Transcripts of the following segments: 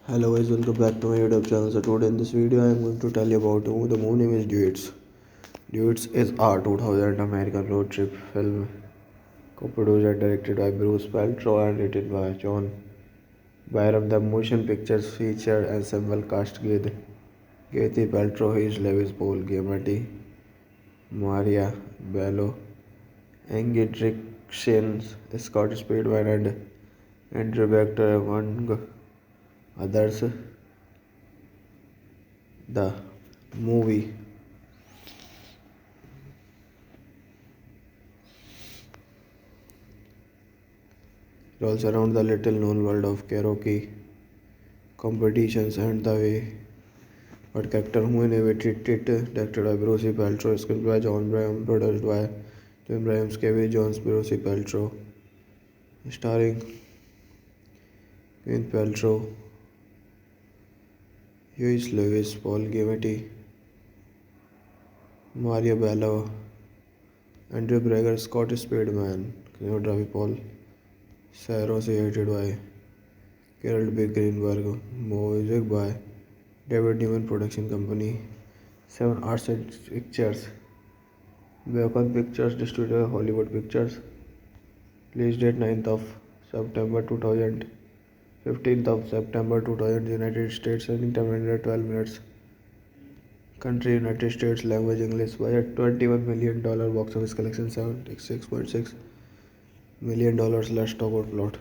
Hello guys, welcome back to my YouTube channel. So today in this video I am going to tell you about the movie name is Duets. Duets is a 2000 American road trip film co-produced and directed by Bruce Paltrow and written by John Byram. The motion pictures featured ensemble cast with Kathy Paltrow, Hayes Lewis, Paul Giamatti, Maria Bello, Angie Trickson, Scott Speedman and Andrew Vector among others. The movie revolves around the little known world of karaoke competitions and the way what character who innovated it, directed by Bruce Paltrow, screenplay by John Bryan, produced by Jim Bryan, Kevin Jones, Bruce Paltrow, starring Gwyneth Paltrow, Huey Lewis, Paul Giamatti, Maria Bello, Andrew Breger, Scott Speedman, cinematography Paul Saro, created by Carol B. Greenberg, music by David Newman Production Company, 7 Arts and Pictures, Bacon Pictures, distributed by Hollywood Pictures, release date 9th of September 2000, 15th of September 2000, United States, running time 112 minutes, country United States, language English, budget $21 million, box office collection $76.6 million. Let's talk about plot.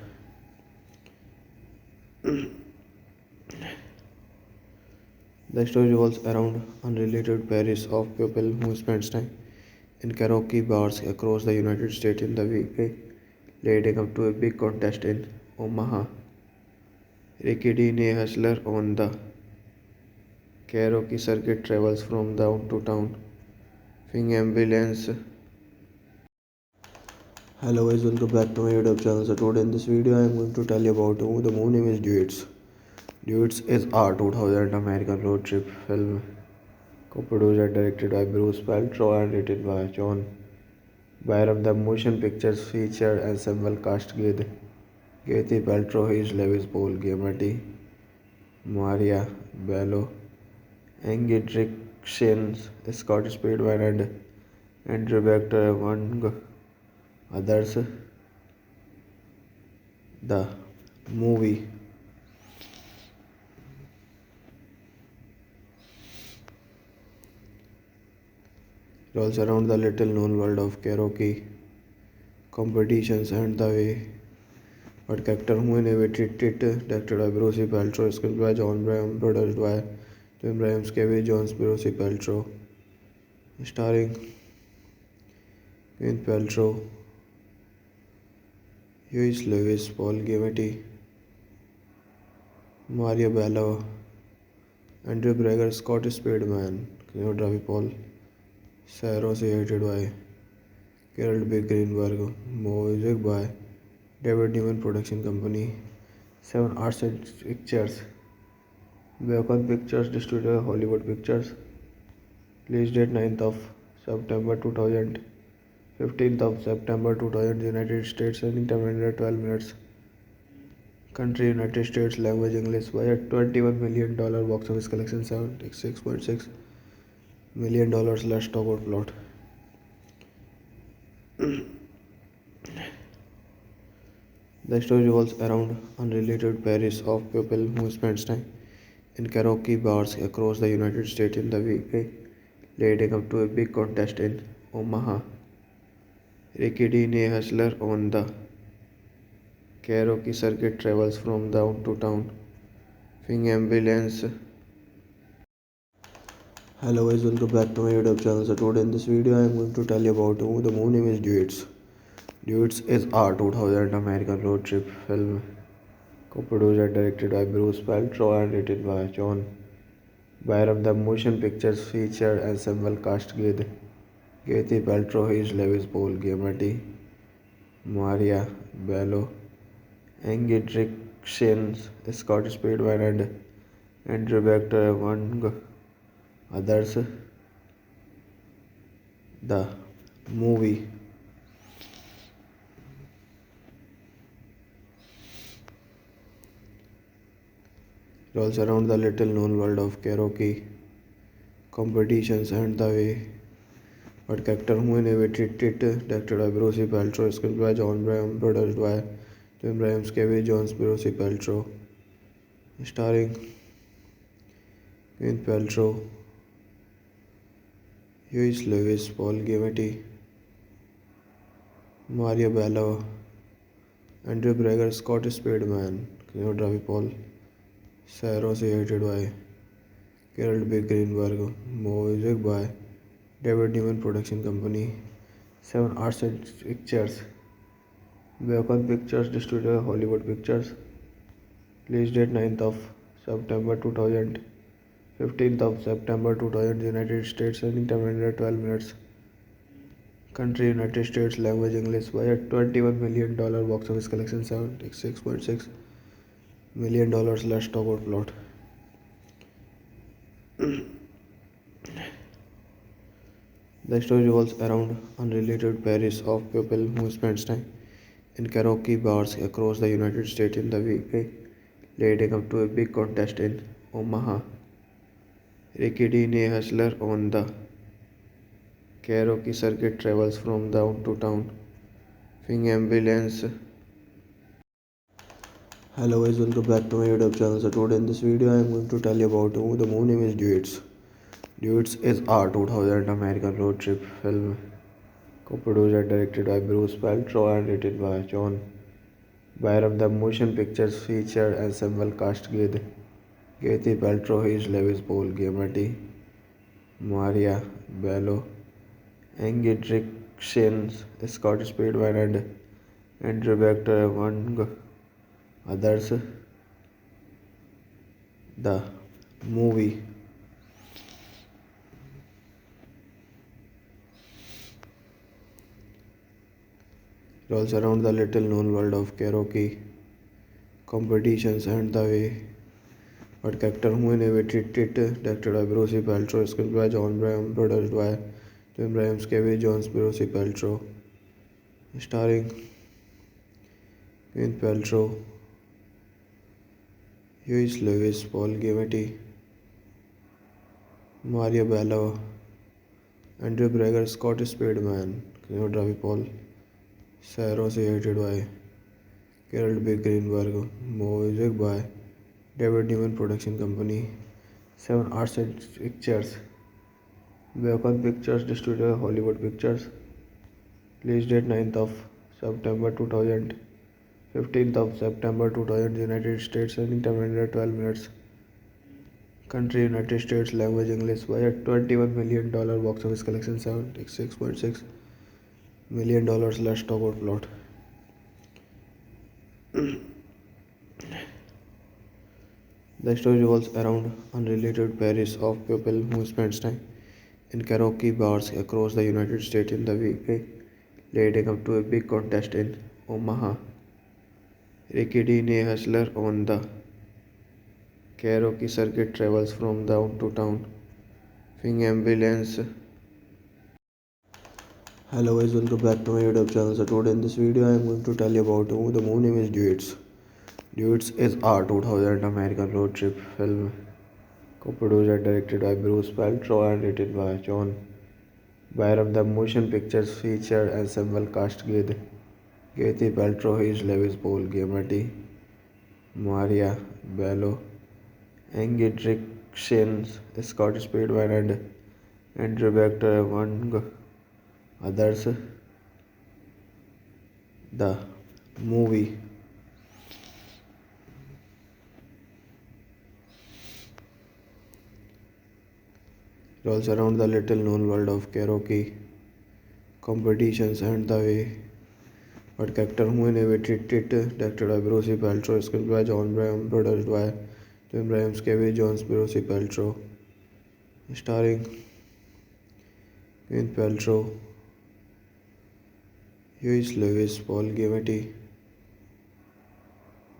The story revolves around unrelated pairs of people who spend time in karaoke bars across the United States in the week leading up to a big contest in Omaha. Ricky Dean, a hustler on the karaoke circuit, travels from town to town, fing ambulance. Hello guys, welcome back to my YouTube channel. So today in this video I am going to tell you about the movie name is Duets. Duets is a 2000 American road trip film co-produced and directed by Bruce Paltrow and written by John Byram. The motion pictures featured ensemble cast with Kathy Paltrow, Hayes Lewis, Paul Giamatti, Maria Bello, Angie Trickson, Scott Speedman and Andrew Vector among others. The movie revolves around the little known world of karaoke competitions and the way what character who innovated it, directed by Bruce Paltrow, script by John Bryan, produced by Jim Bryan, Kevin Jones, Bruce Paltrow, starring Gwyneth Paltrow, Huey Lewis, Paul Giamatti, Maria Bello, Andrew Brager, Scott Speedman, cinematography Paul Saros, edited by Carol B. Greenberg, music by David Newman Production Company, 7 Arts and Pictures, Bacon Pictures Distributor, Hollywood Pictures, release date 9th of September 2000, 15th of September 2000, United States, running time 112 minutes, country United States, language English, budget $21 million, box office collection $76.6 million. Let's talk about plot. The story revolves around unrelated pairs of people who spends time in karaoke bars across the United States in the week leading up to a big contest in Omaha. Ricky Dean, a hustler on the karaoke circuit, travels from town to town, fing ambulance. Hello guys, welcome back to my YouTube channel. So today in this video I am going to tell you about the movie name is Duets. Duets is a 2000 American road trip film co-produced and directed by Bruce Paltrow and written by John Byram. The motion pictures featured ensemble cast with Kathy Paltrow, Huey Lewis, Paul Giamatti, Maria Bello, Angie Dickinson, Scott Speedman, and Andrew Vector, among others. The movie revolves around the little known world of karaoke competitions and the way what character who innovated it, directed by Bruce Paltrow, script by John Bryan, produced by Jim Bryan, Kevin Jones, Bruce Paltrow, starring Gwyneth Paltrow, Huey Lewis, Paul Giamatti, Maria Bello, Andrew Brager, Scott Speedman, cinematography Paul Saros, edited by Carol B. Greenberg, music by David Newman Production Company, 7 Arts and Pictures, Bacon Pictures Distributor, Hollywood Pictures, release date 9th of September 2000, 15th of September 2000, United States, running time 112 minutes, country United States, language English, budget $21 million, box office collection $76.6 million. Let's talk about plot. The story revolves around unrelated pairs of people who spends time in karaoke bars across the United States in the week leading up to a big contest in Omaha. Ricky Dean, a hustler on the karaoke circuit, travels from town to town, fing ambulance. Hello guys, welcome back to my YouTube channel. So today in this video I am going to tell you about the movie name is Duets. Duets is a 2000 American road trip film co-produced and directed by Bruce Paltrow and written by John Byram. The motion pictures featured ensemble cast with Kathy Paltrow, Huey Lewis, Paul Giamatti, Maria Bello, Angie Dickinson, Scott Speedman, and Andrew Vector, among others. The movie revolves around the little known world of karaoke competitions and the way what character who innovated it, directed by Bruce Paltrow, script by John Bryan, produced by Jim Bryan, Kevin Jones, Bruce Paltrow, starring Gwyneth Paltrow, Huey Lewis, Paul Giamatti, Maria Bello, Andrew Brager, Scott Speedman, cinematography Paul Saros, edited by Carol B. Greenberg, music by David Newman Production Company, 7 Arts and Pictures, Beacon Pictures distributor Hollywood Pictures. Release date 9th of September 2000. 15th of September 2000 United States. Running time 112 minutes. Country United States. Language English. Budget $21 million. Box office collection $76.6 million. Let's talk about plot. The story revolves around unrelated pairs of people who spends time in karaoke bars across the United States in the week leading up to a big contest in Omaha. Ricky Dean, a hustler on the karaoke circuit, travels from town to town, fing ambulance. Hello guys, welcome back to my YouTube channel. So today in this video I am going to tell you about the movie name is Duets. Duets is a 2000 American road trip film co-produced and directed by Bruce Paltrow and written by John Byram. The motion pictures featured ensemble cast with Kathy Paltrow, Hayes Lewis, Paul Giamatti, Maria Bello, Angie Dickinson, Scott Speedman, and Andrew Vector, among others. The movie revolves around the little known world of karaoke competitions and the way what character who innovated it, directed by Bruce Paltrow, screenplay by John Bryan, produced by Jim Bryan, Kevin Jones, Bruce Paltrow, starring Gwyneth Paltrow, Huey Lewis, Paul Giamatti,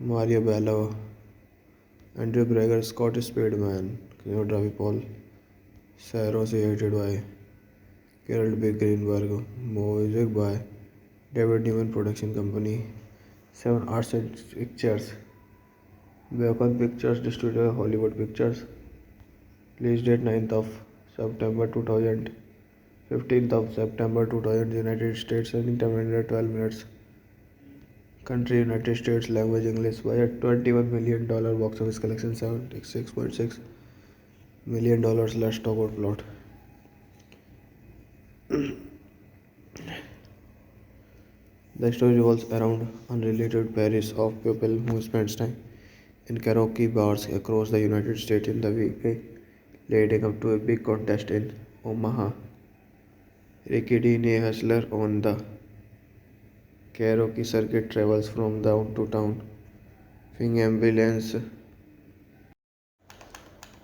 Maria Bello, Andrew Breger, Scott Speedman, cinematography Paul Sarah, created by Carol B. Greenberg, music by David Newman Production Company, 7 Arts and Pictures, Beacon Pictures distributor Hollywood Pictures. Release date 9th of September 2000. 15th of September 2000 United States. Running time 112 minutes. Country United States. Language English. Budget $21 million. Box office collection $76.6 million. Let's talk about plot. The story revolves around unrelated pairs of people who spends time in karaoke bars across the United States in the week leading up to a big contest in Omaha. Ricky Dean, a hustler on the karaoke circuit, travels from town to town, fing ambulance.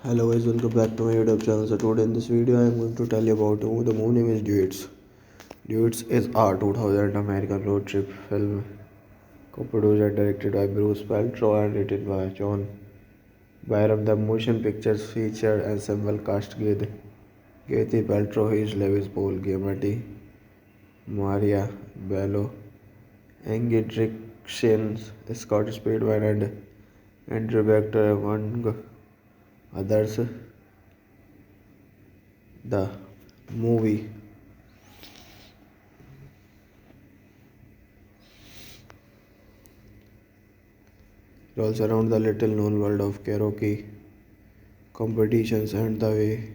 Hello guys, welcome back to my YouTube channel. So today in this video I am going to tell you about the movie name is Duets. Duets is a 2000 American road trip film co-produced and directed by Bruce Paltrow and written by John Byram. The motion pictures featured ensemble cast with Kathy Paltrow, Hayes Lewis, Paul Giamatti, Maria Bello, Angie Dickinson, Scott Speedman, and Andrew Vector, among others. The movie revolves around the little known world of karaoke competitions and the way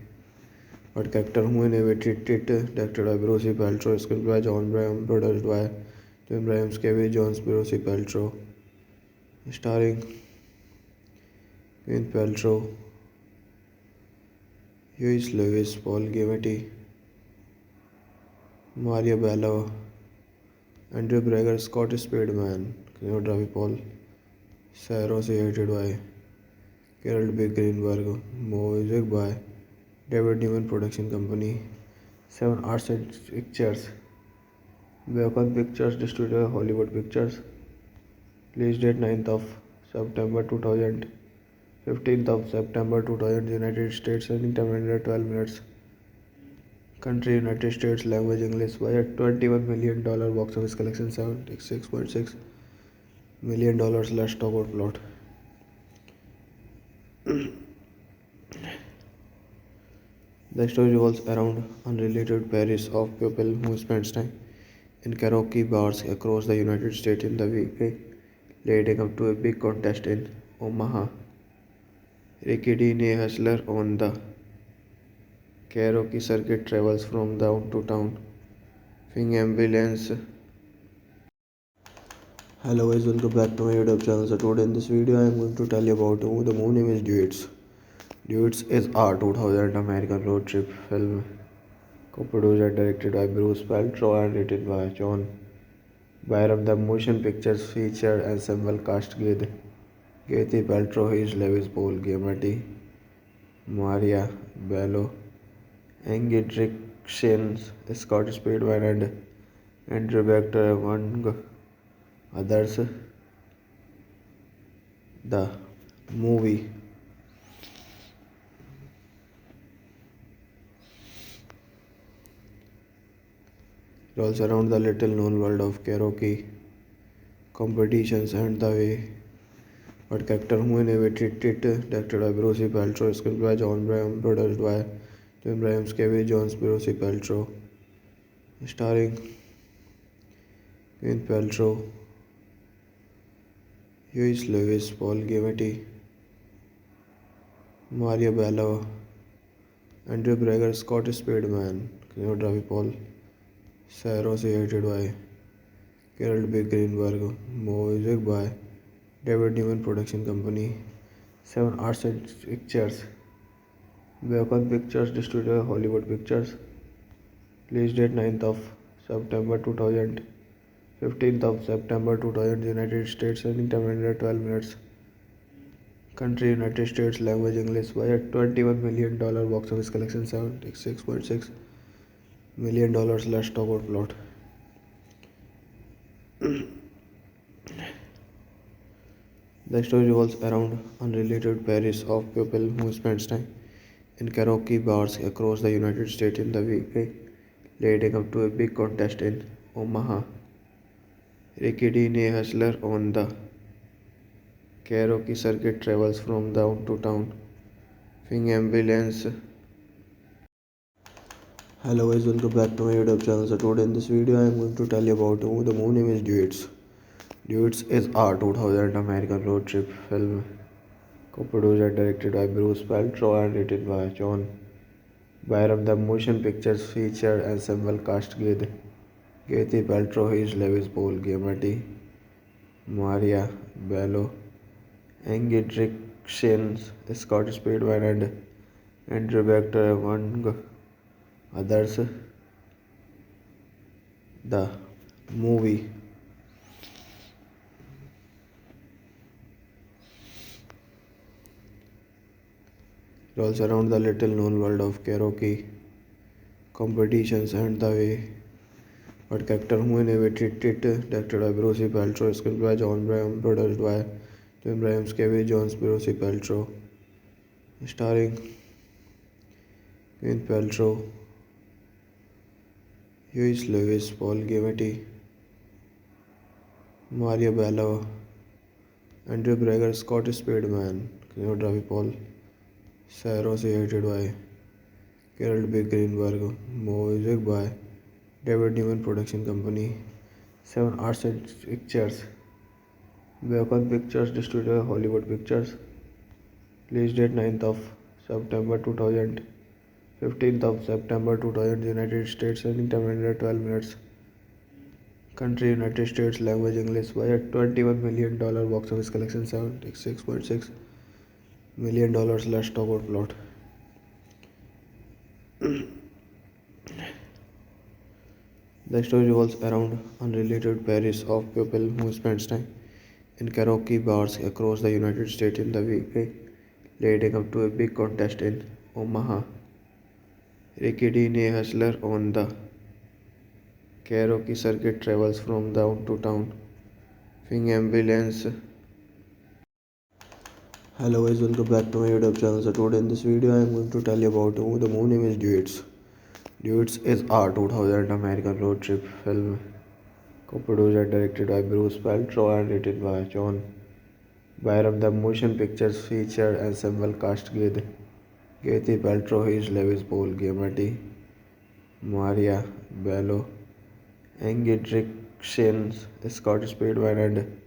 what character who innovated it, directed by Bruce Paltrow, screenplay by John Bryan, produced by Jim Bryan, Kevin Jones, Bruce Paltrow, starring Gwyneth Paltrow, Huey Lewis, Paul Giamatti, Maria Bello, Andrew Breger, Scott Speedman, cinematography Paul Sarah, created by Carol B. Greenberg, music by David Newman Production Company, 7 Arts and Pictures, Beacon Pictures distributor Hollywood Pictures. Release date 9th of September 2000. 15th of September 2000 United States. Running time 112 minutes. Country United States. Language English. Budget $21 million. Box office collection $76.6 million. Let's talk about plot. The story revolves around unrelated pairs of people who spends time in karaoke bars across the United States in the week leading up to a big contest in Omaha. Ricky Dean, a hustler on the Karaoke circuit travels from town to town. Fing ambulance. Hello guys, welcome back to my YouTube channel. So today in this video I am going to tell you about the movie name is Duets. Duets is a 2000 American road trip film co-produced and directed by Bruce Paltrow and written by John Byram. The motion pictures featured ensemble cast with Kathy Paltrow, Hayes Lewis, Paul Giamatti, Maria Bello, Angie Dickinson, Scott Speedman, and Andrew Vector among others. The movie revolves around the little known world of karaoke competitions and the way what character who innovated it, directed by Bruce Paltrow, script by John Bryan, produced by John Bryan, Kevin Jones, Bruce Paltrow, starring Gwyneth Paltrow, Huey Lewis, Paul Giamatti, Maria Bello, Andrew Brager, Scott Speedman, cinematography Paul Sarah, created by Carol B. Greenberg, music by David Newman Production Company, 7 Arts and Pictures, Bacon Pictures Distributor, Hollywood Pictures, release date 9th of September 2000, 15th of September 2000, United States, running time 112 minutes, country United States, language English, budget $21 million, box office collection $76.6 million. Let's talk about plot. The story revolves around unrelated pairs of people who spends time in karaoke bars across the United States in the week leading up to a big contest in Omaha. Ricky Dean, a hustler on the karaoke circuit, travels from town to town. Fing ambulance. Hello guys, welcome back to my YouTube channel. So today in this video I am going to tell you about the movie name is Duets. Duets is a 2000 American road trip film co-produced and directed by Bruce Paltrow and written by John Byram. The motion pictures featured ensemble cast with Kathy Paltrow, Hayes Lewis, Paul Giamatti, Maria Bello, Angie Dickinson, Scott Speedman, and Andrew Vector among others. The movie revolves around the little known world of karaoke competitions and the way what character who innovated it, directed by Bruce Paltrow, script by John Bryan, produced by John Bryan, Kevin Jones, Bruce Paltrow, starring Gwyneth Paltrow, Huey Lewis, Paul Giamatti, Maria Bello, Andrew Brager, Scott Speedman, cinematography Paul Sarah, created by Carol B. Greenberg, music by David Newman Production Company, 7 Arts and Pictures, Bacon Pictures Distributor, Hollywood Pictures, release date 9th of September 2000, 15th of September 2000, United States, running time 112 minutes, country United States, language English, budget $21 million, box office collection $76.6 million. Let's talk about plot. The story revolves around unrelated pairs of people who spends time in karaoke bars across the United States in the week leading up to a big contest in Omaha. Ricky Dean, a hustler on the karaoke circuit, travels from town to town. Fing ambulance. Hello guys, welcome back to my YouTube channel. So today in this video I am going to tell you about the movie name is Duets. Duets is a 2000 American road trip film co-produced and directed by Bruce Paltrow and written by John Byram. The motion pictures featured ensemble cast with Kathy Paltrow, Hayes Lewis, Paul Giamatti, Maria Bello, Angie Dickinson, Scott Speedman, and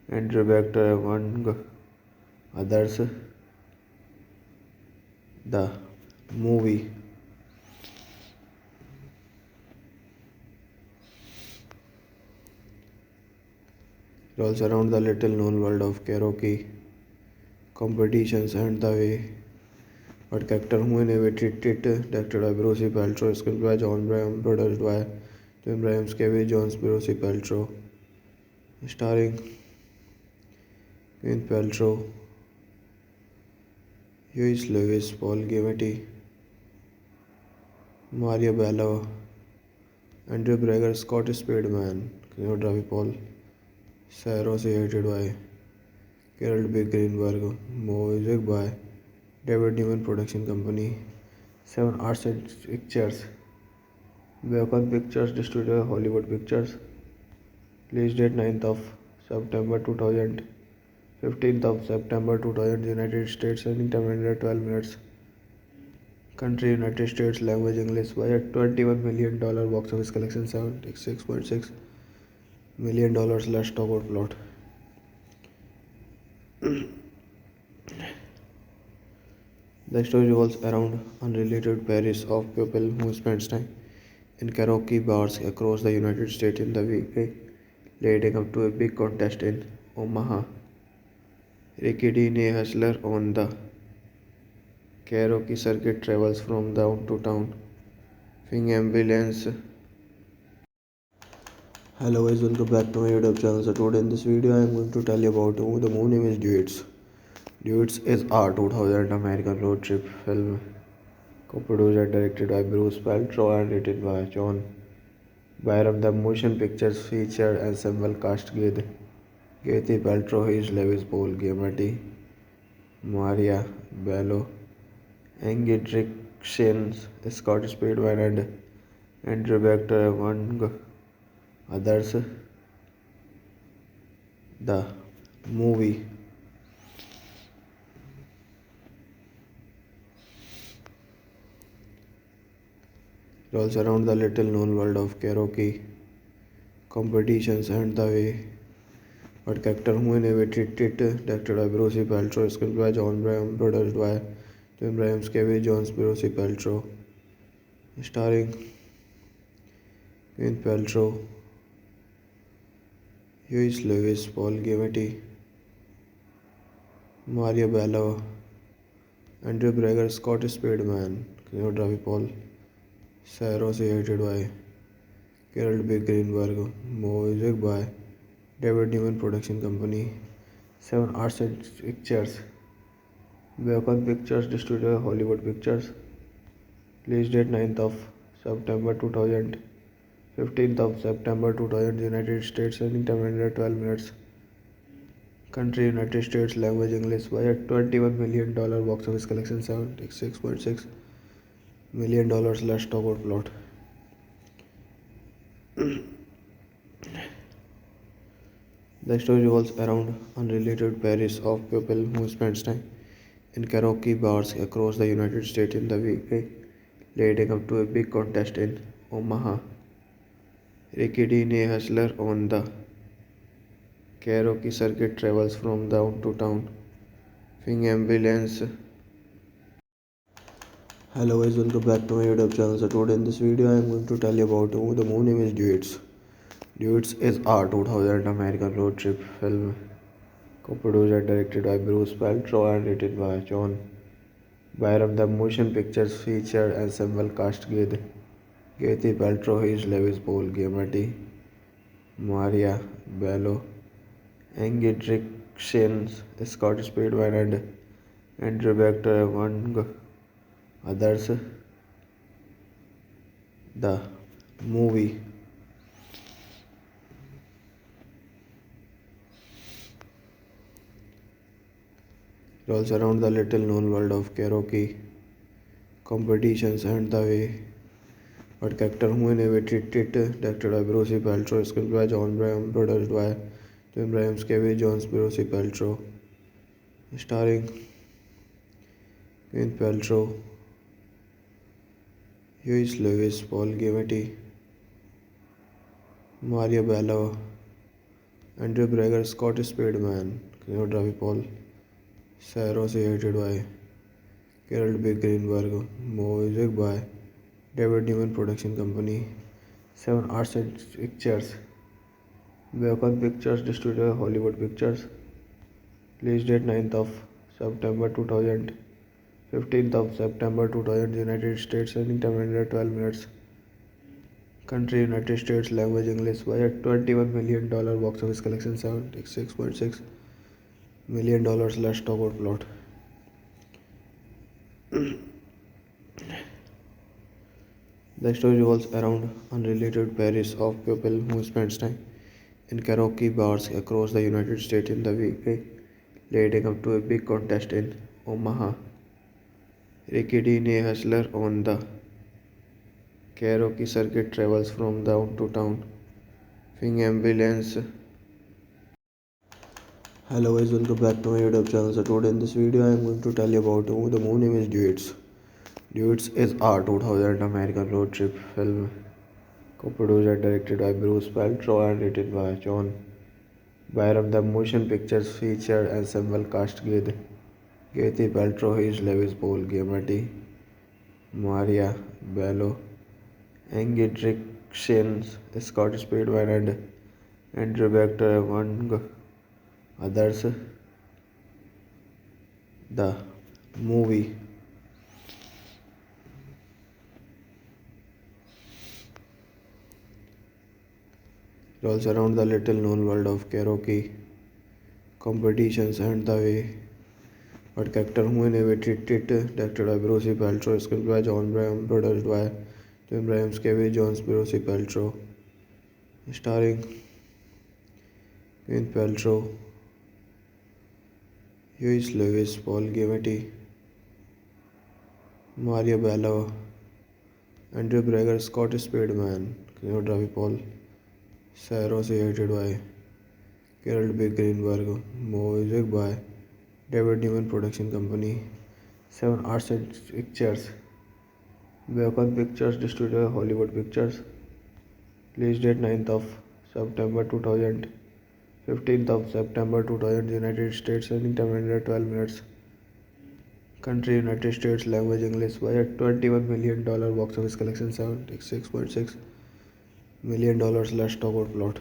Andrew Vector among others. The movie Revolves around the little known world of karaoke competitions and the way what character who innovated it, directed by Bruce Paltrow, screenplay by John Bryan, produced by Tim Bryan, Kevin Jones, Bruce Paltrow, starring Gwyneth Paltrow, Huey Lewis, Paul Giamatti, Maria Bello, Andrew Brager, Scott Speedman, cinematography Paul Sarah, edited by Carol B. Greenberg, music by David Newman Production Company, 7 Arts and Pictures, Bacon Pictures, distributor Hollywood Pictures, release date 9th of September 2000, 15th of September 2000, United States, ending time 112 minutes. Country United States, language English, budget $21 million, box office collection $76.6 million. Let's talk about plot. The story revolves around unrelated pairs of people who spends time in karaoke bars across the United States in the week leading up to a big contest in Omaha. Ricky Dean, a hustler on the karaoke circuit, travels from town to town, fing ambulance. Hello guys, welcome back to my YouTube channel. So today in this video I am going to tell you about the movie name is Duets. Duets is a 2000 American road trip film co-produced and directed by Bruce Paltrow and written by John Byram. The motion pictures featured ensemble cast with Kathy Paltrow, Huey Lewis, Paul Giamatti, Maria Bello, Angie Dickinson, Scott Speedman, and Andrew Vector, among others. The movie revolves around the little known world of karaoke competitions and the way what character who innovated it, directed by Bruce Paltrow, screenplay by John Bryan, produced by Tim Bryan, Kevin Jones, Bruce Paltrow, starring Gwyneth Paltrow, Huey Lewis, Paul Giamatti, Maria Bello, Andrew Brager, Scott Speedman, cinematography Paul Sarah, edited by Carol B. Greenberg, music by David Newman Production Company, 7 Arts and Pictures, Bacon Pictures, distributor Hollywood Pictures, release date 9th of September 2000, 15th of September 2000, United States, ending time 112 minutes. Country United States, language English, budget $21 million, box office collection $76.6 million. Let's talk about plot. The story revolves around unrelated pairs of people who spends time in karaoke bars across the United States in the week leading up to a big contest in Omaha. Ricky Dean, a hustler on the karaoke circuit, travels from town to town, fing ambulance. Hello guys, welcome back to my YouTube channel. So today in this video I am going to tell you about the movie name is Duets. Duets is a 2000 American road trip film co-produced and directed by Bruce Paltrow and written by John Byram. The motion pictures featured ensemble cast with Kathy Paltrow, Huey Lewis, Paul Giamatti, Maria Bello, Angie Dickinson, Scott Speedman, and Andrew Vector, among others. The movie revolves around the little known world of karaoke competitions and the way what character who innovated it, directed by Bruce Paltrow, screenplay by John Bryan, produced by Tim Bryan, Kevin Jones, Bruce Paltrow, starring Gwyneth Paltrow, Huey Lewis, Paul Giamatti, Maria Bello, Andrew Brager, Scott Speedman, cinematography Paul Sarah, edited by Carol B. Greenberg, music by David Newman Production Company, 7 Arts and Pictures, Beacon Pictures distributor Hollywood Pictures. Release date 9th of September 2000. 15th of September 2000 United States. Running time 112 minutes. Country United States. Language English. Budget $21 million. Box office collection $76.6 million. Let's talk about plot. The story revolves around unrelated pairs of people who spends time in karaoke bars across the United States in the week leading up to a big contest in Omaha. Ricky Dean, a hustler on the karaoke circuit, travels from town to town, fing ambulance. Hello guys, welcome back to my YouTube channel. So today in this video I am going to tell you about the movie name is Duets. Duets is a 2000 American road trip film co-produced and directed by Bruce Paltrow and written by John Byram. The motion pictures featured ensemble cast with Kathy Paltrow, Hayes Lewis, Paul Giamatti, Maria Bello, Angie Dickinson, Scott Speedman, and Andrew Vector, among others. The movie revolves around the little known world of karaoke competitions and the way what character who innovated it, directed by Bruce Paltrow, script by John Bryan, produced by John Bryan, Kevin Jones, Bruce Paltrow, starring Gwyneth Paltrow, Huey Lewis, Paul Giamatti, Maria Bello, Andrew Breger, Scott Speedman, cinematography Paul Sarah, created by Carol B. Greenberg, music by David Newman Production Company, 7 Arts and Pictures, Beacon Pictures distributor Hollywood Pictures. Release date 9th of September 2000. 15th of September 2000 United States. Running time 112 minutes. Country United States. Language English. Budget $21 million. Box office collection $76.6 million. Let's talk about plot.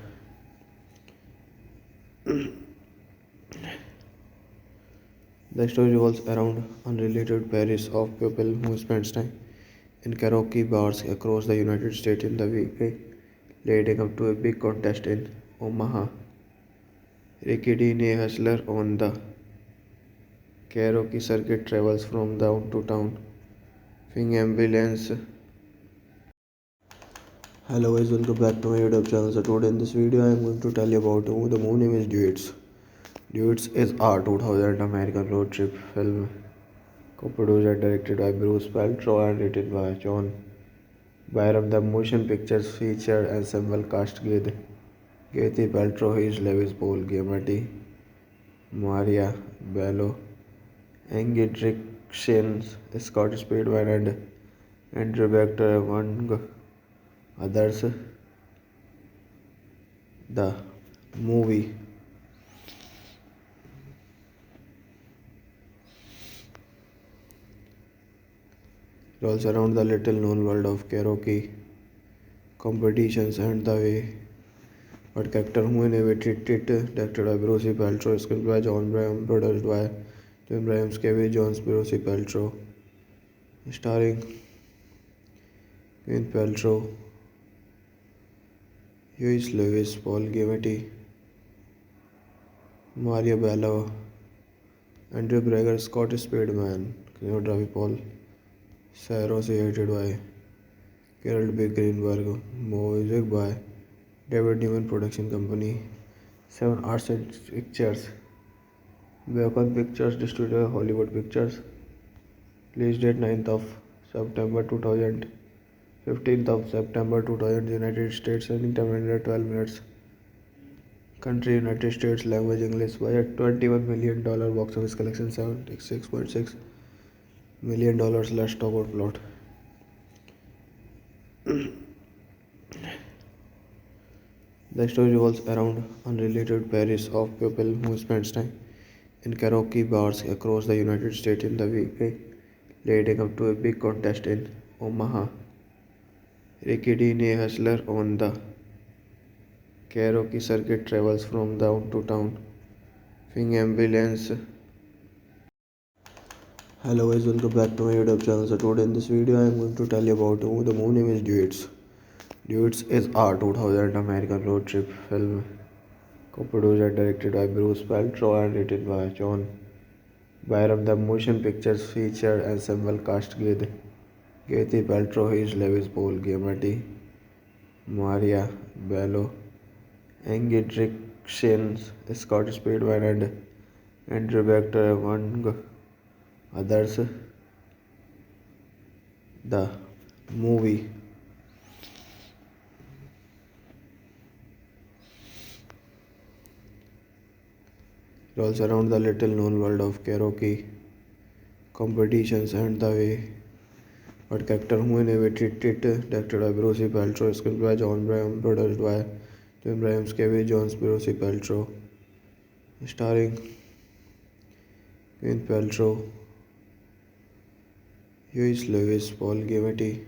The story revolves around unrelated pairs of people who spends time in karaoke bars across the United States in the week leading up to a big contest in Omaha. Ricky Dean, a hustler on the karaoke circuit, travels from town to town, fing ambulance. Hello guys, welcome back to my YouTube channel. So today in this video I am going to tell you about the movie name is Duets. Duets is a 2000 American road trip film co-produced and directed by Bruce Paltrow and written by John Byram. The motion pictures featured ensemble cast with Kathy Paltrow, Hayes Lewis, Paul Giamatti, Maria Bello, Angie Dickinson, Scott Speedman, and Andrew Vector, among others. The movie revolves around the little known world of karaoke competitions and the way what character who innovated it, directed by Bruce Paltrow, script by John Bryan, produced by John Bryan, Kevin Jones, Bruce Paltrow, starring Gwyneth Paltrow, Huey Lewis, Paul Giamatti, Maria Bello, Andrew Breger, Scott Speedman, cinematography Paul Sarah, created by Carol B. Greenberg, music by David Newman Production Company, 7 Arts and Pictures, Beacon Pictures distributor Hollywood Pictures. Release date 9th of September 2000. 15th of September 2000 United States. Running time 112 minutes. Country United States. Language English. Budget $21 million. Box office collection $76.6 million. Let's talk about plot. The story revolves around unrelated pairs of people who spends time in karaoke bars across the United States in the week leading up to a big contest in Omaha. Ricky Dean, a hustler on the karaoke circuit travels from town to town. Fing ambulance. Hello guys, welcome back to my YouTube channel. So today in this video I am going to tell you about the movie name is Duets. Duets is a 2000 American road trip film co-produced and directed by Bruce Paltrow and written by John Byram. The motion pictures featured ensemble cast with Kathy Paltrow, Hayes Lewis, Paul Giamatti, Maria Bello, Angie Shins, Scott Speedman, and Andrew Vector among others. The movie revolves around the little known world of karaoke competitions and the way what character who innovated it, directed by Bruce Paltrow, screenplay by John Bryan, produced by Jim Bryan, Kevin Jones, Bruce Paltrow, starring Gwyneth Paltrow, Huey Lewis, Paul Giamatti,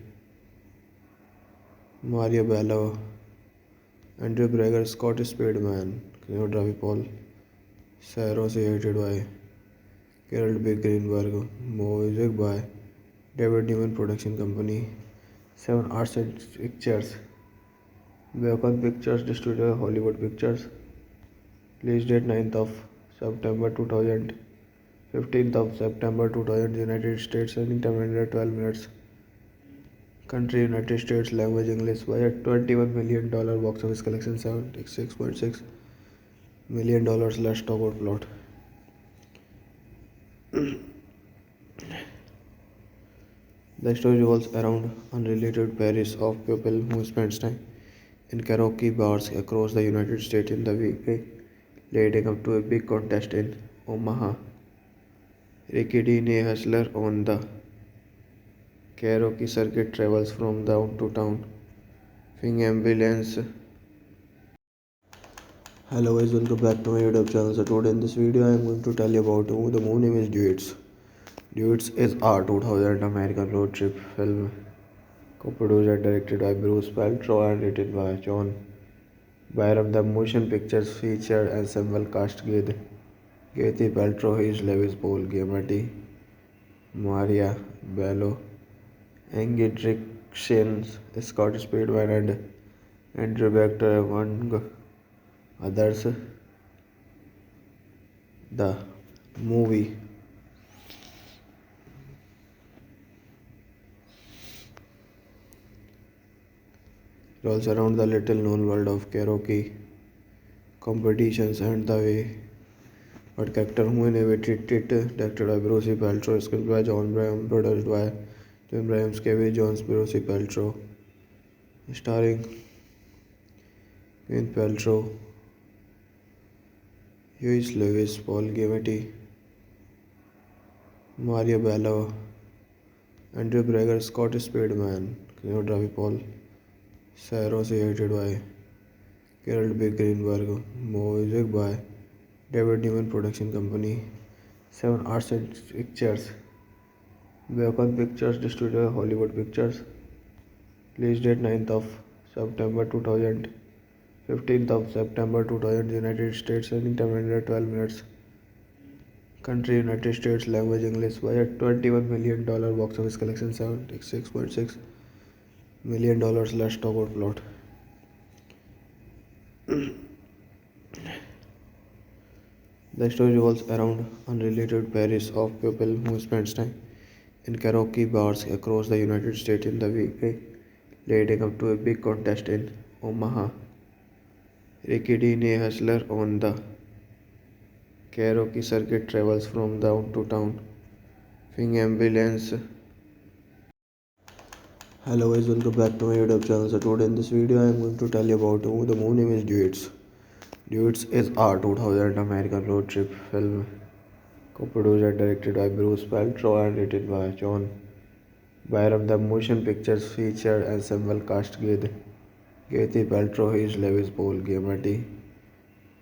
Maria Bello, Andrew Brager, Scott Speedman, cinematography Paul Saros, edited by Carol B. Greenberg, music by David Newman Production Company, 7 Arts and Pictures, Bacon Pictures Distributor, Hollywood Pictures, release date 9th of September 2000, 15th of September 2000, United States, running time 112 minutes, country United States, language English, budget $21 million, box office collection $76.6 million. Let's talk about plot. The story revolves around unrelated pairs of people who spend time in karaoke bars across the United States in the week leading up to a big contest in Omaha. Ricky Dean, a hustler on the karaoke circuit, travels from town to town. Fing ambulance. Hello guys, welcome back to my YouTube channel. So today in this video I am going to tell you about the movie name is Duets. Duets is a 2000 American road trip film co-produced and directed by Bruce Paltrow and written by John Byram. The motion pictures featured ensemble cast with Kathy Paltrow, Hayes Lewis, Paul Giamatti, Maria Bello, Angie Shins, Scott Speedman, and Andrew Vector among others. The movie revolves around the little known world of karaoke competitions and the way what character who innovated it, directed by Bruce Paltrow, screenplay by John Bryan, produced by Jim Bryan, Kevin Jones, Bruce Paltrow, starring Gwyneth Paltrow, Huey Lewis, Paul Giamatti, Maria Bello, Andrew Brager, Scott Speedman, cinematography Paul Saros, edited by Carol B. Greenberg, music by David Newman Production Company, 7 Arts and Pictures, Bacon Pictures Distributor, Hollywood Pictures, release date 9th of September 2000, 15th of September 2000, United States, running time 112 minutes, country United States, language English, budget $21 million, box office collection $76.6 million. Let's talk about plot. The story revolves around unrelated pairs of people who spend time in karaoke bars across the United States in the week leading up to a big contest in Omaha. Ricky Dean, a hustler on the karaoke circuit, travels from town to town. Fing ambulance. Hello guys, welcome back to my YouTube channel. So today in this video I am going to tell you about the movie name is Duets. Duets is a 2000 American road trip film co-produced and directed by Bruce Paltrow and written by John Byram. The motion pictures featured ensemble cast with Kathy Paltrow, Hayes Lewis, Paul Giamatti,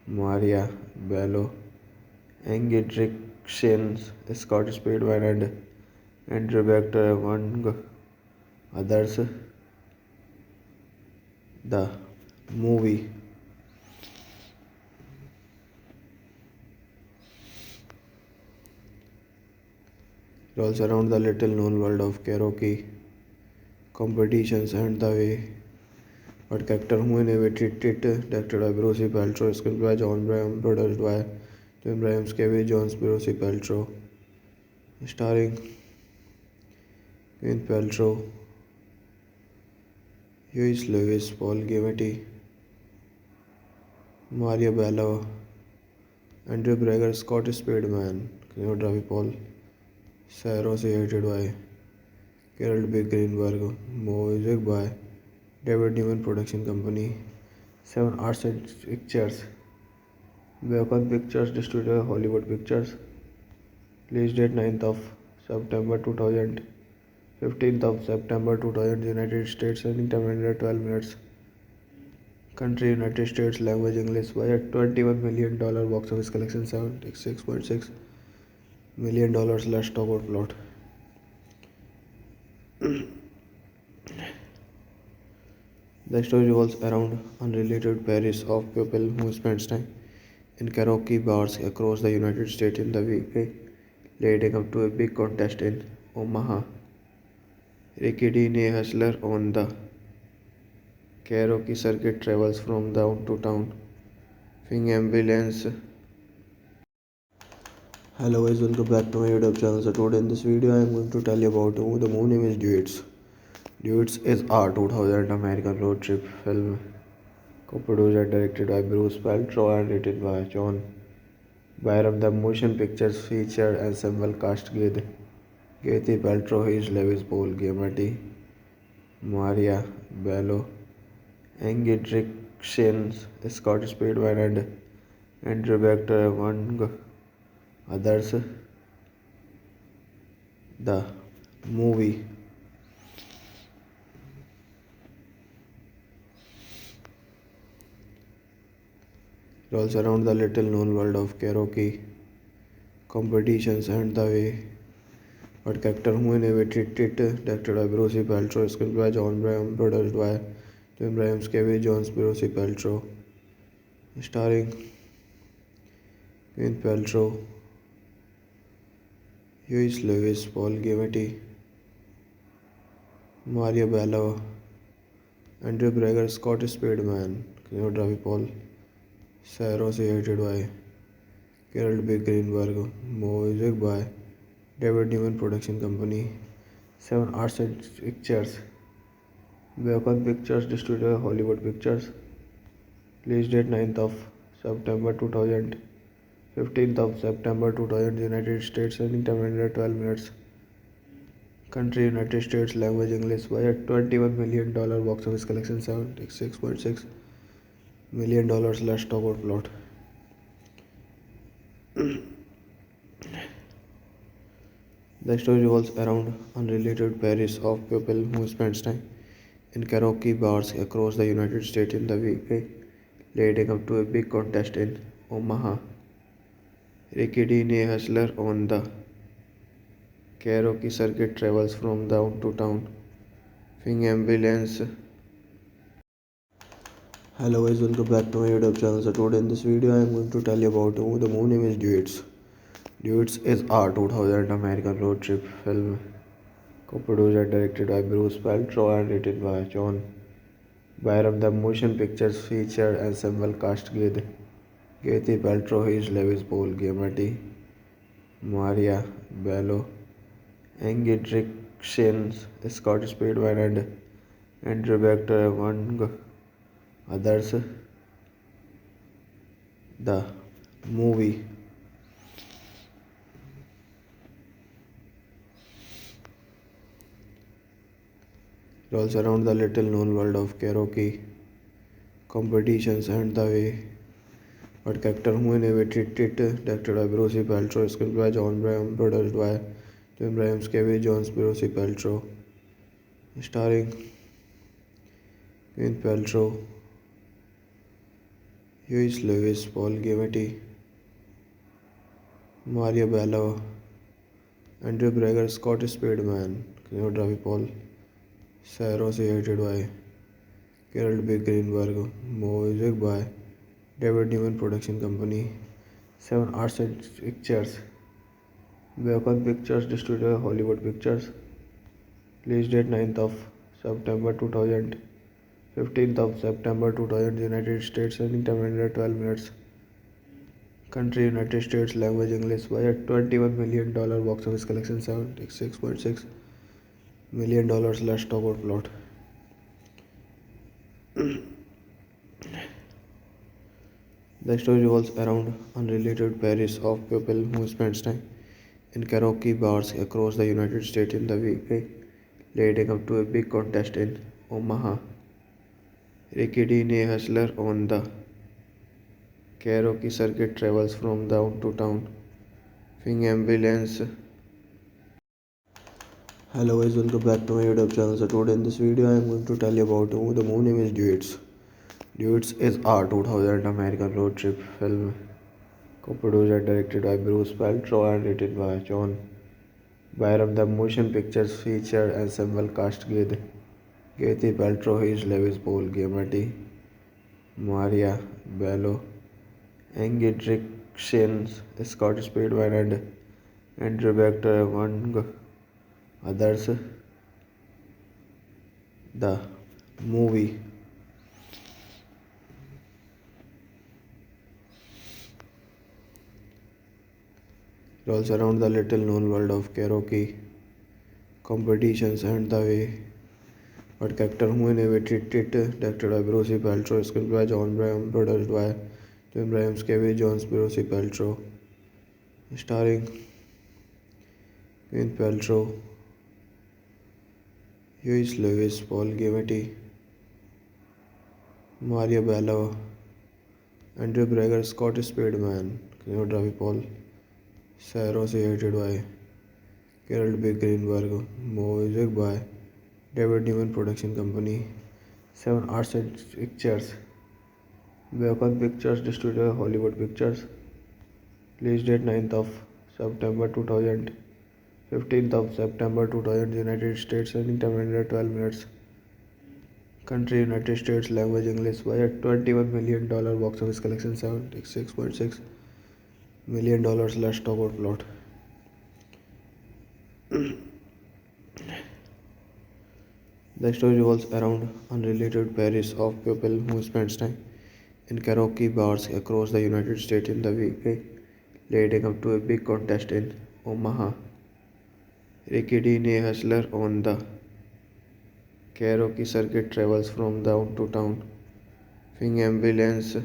Maria Bello, Angie Shins, Scott Speedman, and Andrew Vector among others. The movie Revolves around the little known world of karaoke competitions and the way what character who innovated it, directed by Bruce Paltrow, screenplay by John Braham, produced by John Braham, Kevin Jones, Bruce Paltrow, starring Gwyneth Paltrow, Huey Lewis, Paul Giamatti, Maria Bello, Andrew Brager, Scott Speedman, cinematography Paul Saros, edited by Carol B. Greenberg, music by David Newman Production Company, 7 Arts and Pictures, Bacon Pictures, distributor Hollywood Pictures, release date 9th of September 2000, 15th of September 2000, United States, running time 112 minutes, country United States, language English, budget $21 million, box office collection $76.6 million. Let's talk about plot. The story revolves around unrelated pairs of people who spends time in karaoke bars across the United States in the week leading up to a big contest in Omaha. Ricky Dean, a hustler on the karaoke circuit, travels from town to town, fing ambulance. Hello guys, welcome back to my YouTube channel. So today in this video I am going to tell you about the movie name is Duets. Duets is a 2000 American road trip film co-produced and directed by Bruce Paltrow and written by John Byram. The motion pictures featured ensemble cast with Kathy Paltrow, Huey Lewis, Paul Giamatti, Maria Bello, Angie Dickinson, Scott Speedman, and Andrew Vector, among others. The movie revolves around the little known world of karaoke competitions and the way what character who innovated it, directed by Bruce Paltrow, screenplay by John Braham, produced by John Braham, Kevin Jones, Bruce Paltrow, starring Gwyneth Paltrow, Huey Lewis, Paul Giamatti, Maria Bello, Andrew Brager, Scott Speedman, cinematography Paul Saros, edited by Carol B. Greenberg, music by David Newman Production Company, 7 Arts and Pictures, Bacon Pictures, distributor Hollywood Pictures, release date 9th of September 2000, 15th of September 2000, United States, running time 112 minutes, country United States, language English, budget $21 million, box office collection $76.6 million. Let's talk about plot. The story revolves around unrelated pairs of people who spends time in karaoke bars across the United States in the week leading up to a big contest in Omaha. Ricky Dean, a hustler on the karaoke circuit, travels from town to town, fing ambulance. Hello guys, welcome back to my YouTube channel. So today in this video I am going to tell you about the movie name is Duets. Duets is a 2000 American road trip film co-produced and directed by Bruce Paltrow and written by John Byram. The motion pictures featured ensemble cast with Kathy Paltrow, Huey Lewis, Paul Giamatti, Maria Bello, Angie Dickinson, Scott Speedman, and Andrew Vector, among others. The movie revolves around the little known world of karaoke competitions and the way what character who innovated it, directed by Bruce Paltrow, screenplay by John Braham, produced by John Braham, Kevin Jones, Bruce Paltrow, starring Gwyneth Paltrow, Huey Lewis, Paul Giamatti, Maria Bello, Andrew Brager, Scott Speedman, cinematography Paul Saros, edited by Carol B. Greenberg, music by David Newman Production Company, 7 Arts and Pictures, Bacon Pictures distributor Hollywood Pictures. Release date 9th of September 2000. 15th of September 2000 United States. Running time 112 minutes. Country United States. Language English. Budget $21 million. Box office collection $76.6 million. Let's talk about plot. The story revolves around unrelated pairs of people who spend time in karaoke bars across the United States in the week leading up to a big contest in Omaha. Ricky Dean, a hustler on the karaoke circuit, travels from town to town. Fing ambulance. Hello guys, welcome back to my YouTube channel. So today in this video I am going to tell you about the movie name is Duets. Duets is a 2000 American road trip film co-produced and directed by Bruce Paltrow and written by John Byram. The motion pictures featured ensemble cast with Kathy Paltrow, Hayes Lewis, Paul Giamatti, Maria Bello, Angie Dickinson, Scott Speedman, and Andrew Vector among others. The movie revolves around the little known world of karaoke competitions and the way what character who innovated it, directed by Bruce Paltrow, screenplay by John Bryan, produced by Jim Bryan, Kevin Jones, Bruce Paltrow, starring Gwyneth Paltrow, Huey Lewis, Paul Giamatti, Maria Bello, Andrew Brager, Scott Speedman, cinematography Paul Sarah, created by Carol B. Greenberg, music by David Newman Production Company, 7 Arts and Pictures, Bacon Pictures distributor Hollywood Pictures. Release date 9th of September 2000. 15th of September 2000 United States. Running time 112 minutes. Country United States. Language English. Budget $21 million. Box office collection $76.6 million. Let's talk about plot. The story revolves around unrelated pairs of people who spend time in karaoke bars across the United States in the week leading up to a big contest in Omaha. Ricky Dean, a hustler on the karaoke circuit, travels from town to town. Fing ambulance.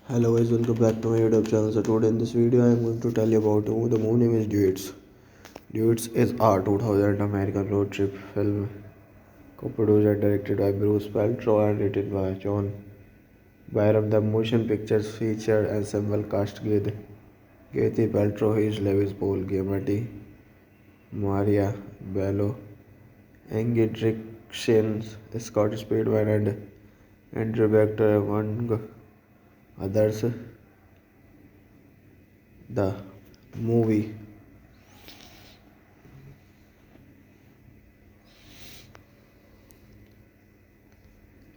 Hello guys, welcome back to my YouTube channel. So today in this video I am going to tell you about the movie name is Duets. Duets is a 2000 American road trip film co-produced and directed by Bruce Paltrow and written by John Byram. The motion pictures featured ensemble cast with Kathy Paltrow, Hayes Lewis, Paul Giamatti, Maria Bello, Angie Dickinson, Scott Speedman, and Andrew Vector among others. The movie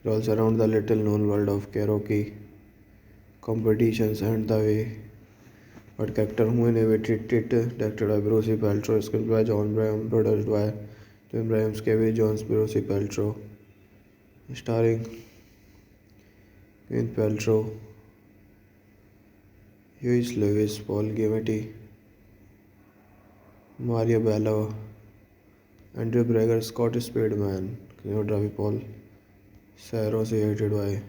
revolves around the little known world of karaoke competitions and the way what character who innovated it, directed by Bruce Paltrow, screenplay by John Bryan, produced by Jim Bryan, Kevin Jones, Bruce Paltrow, starring Gwyneth Paltrow, Huey Lewis, Paul Giamatti, Maria Bello, Andrew Brager, Scott Speedman, cinematography Paul Sarah, created by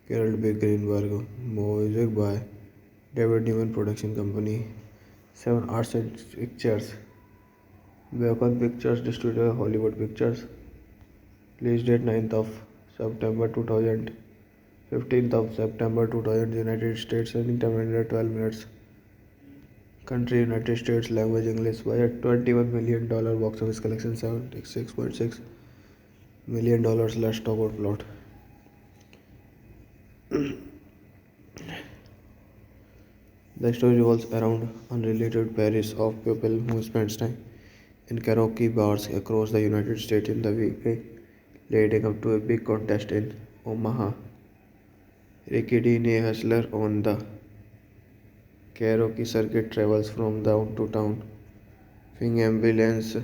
Carol B. Greenberg, music by David Newman Production Company, 7 Arts and Pictures, Bacon Pictures distributor Hollywood Pictures. Release date 9th of September 2000. 15th of September 2000 United States. Running time 112 minutes. Country United States. Language English. Budget $21 million. Box office collection $76.6 million. Let's talk about plot. The story revolves around unrelated pairs of people who spend time in karaoke bars across the United States in the week leading up to a big contest in Omaha. Ricky Dean, a hustler on the karaoke circuit travels from town to town. Fing ambulance.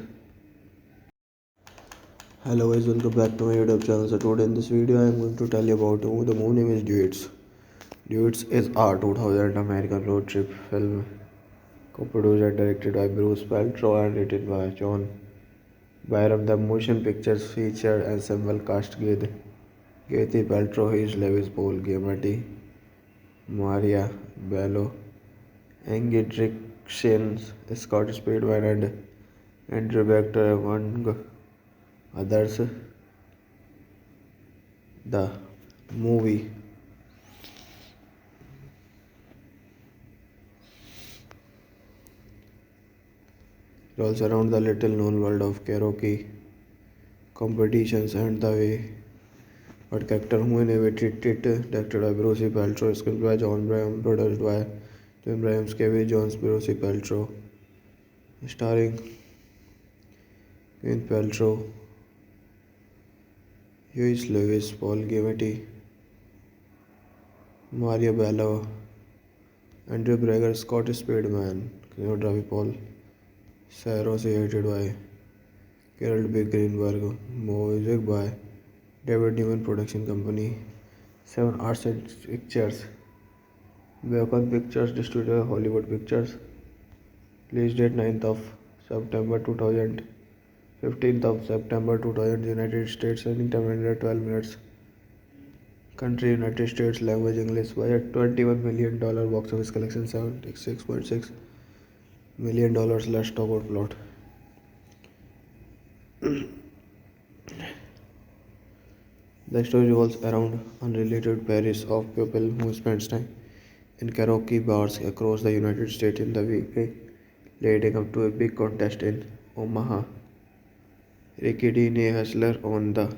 Hello guys, welcome back to my YouTube channel. So today in this video I am going to tell you about the movie name is Duets. Duets is a 2000 American road trip film co-produced and directed by Bruce Paltrow and written by John Byram. The motion pictures featured ensemble cast with Kathy Paltrow, Heath Lewis, Paul Giamatti, Maria Bello, Angie Shins, Scott Speedman, and Andrew Vector among others. The movie revolves around the little known world of karaoke competitions and the way what character who innovated it, directed by Bruce Paltrow, screenplay by John Bryan, produced by Jim Bryan, Kevin Jones, Bruce Paltrow, starring Gwyneth Paltrow, Huey Lewis, Paul Giamatti, Maria Bello, Andrew Brager, Scott Speedman, cinematography Paul Saros, edited by Carol B. Greenberg, music by David Newman Production Company, 7 Arts and Pictures, Bacon Pictures Distributor, Hollywood Pictures, release date 9th of September 2000, 15th of September 2000, United States, running time 112 minutes, country United States, language English, budget $21 million, box office collection $76.6 million. Let's talk about plot. The story revolves around unrelated pairs of people who spend time in karaoke bars across the United States in the week leading up to a big contest in Omaha. Ricky Dean, a hustler on the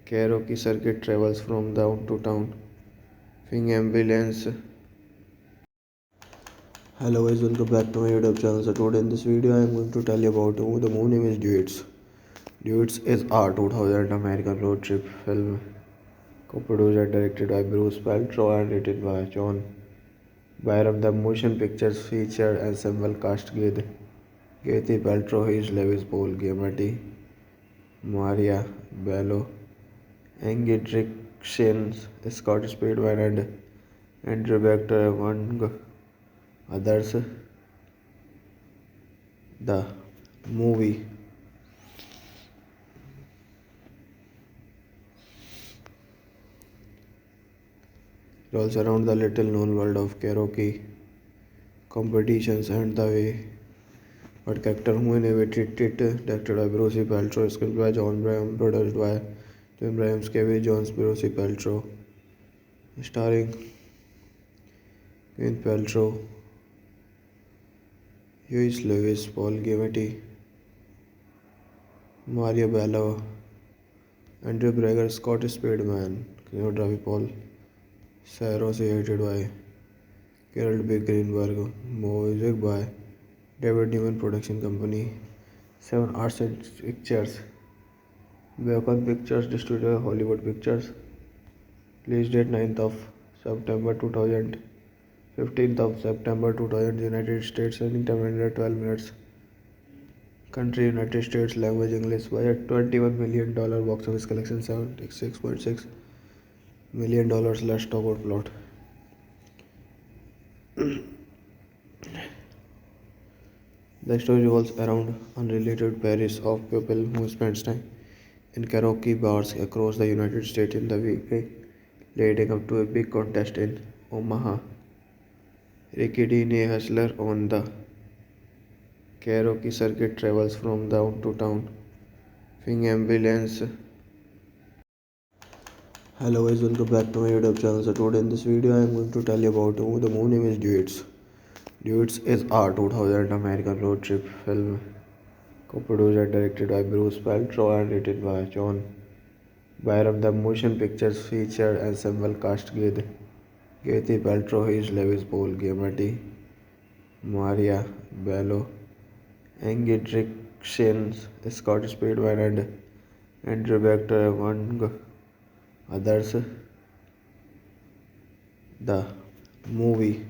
karaoke circuit, travels from town to town. Fing ambulance. Hello guys, welcome back to my YouTube channel. So today in this video I am going to tell you about the movie name is Duets. Duets is a 2000 American road trip film co-produced and directed by Bruce Paltrow and written by John Byram. The motion pictures featured ensemble cast with Kathy Paltrow, Heath Lewis, Paul Giamatti, Maria Bello, Angie Shins, Scott Speedman, and Andrew Vector among others. The movie revolves around the little known world of karaoke competitions and the way what character who innovated it, directed by Bruce Paltrow, screenplay by John Bryan, produced by Jim Bryan, Kevin Jones, Bruce Paltrow, starring Gwyneth Paltrow, Huey Lewis, Paul Giamatti, Maria Bello, Andrew Brager, Scott Speedman, cinematography Paul Saros, edited by Carol B. Greenberg, music by David Newman Production Company, 7 Arts and Pictures, Bacon Pictures Distributor, Hollywood Pictures, release date 9th of September 2000, 15th of September 2000, United States, running time 112 minutes, country United States, language English, budget $21 million, box office collection $76.6 million. Let's talk about plot. The story revolves around unrelated pairs of people who spend time in karaoke bars across the United States in the week leading up to a big contest in Omaha. Ricky Dean, a hustler on the karaoke circuit, travels from town to town. Fing ambulance. Hello guys, welcome back to my YouTube channel. So today in this video I am going to tell you about the movie name is Duets. Duets is a 2000 American road trip film co-produced and directed by Bruce Paltrow and written by John Byram. The motion pictures featured ensemble cast with Kathy Paltrow, Heath Lewis, Paul Giamatti, Maria Bello, Angie Shins, Scott Speedman, and Andrew Vector among others. The movie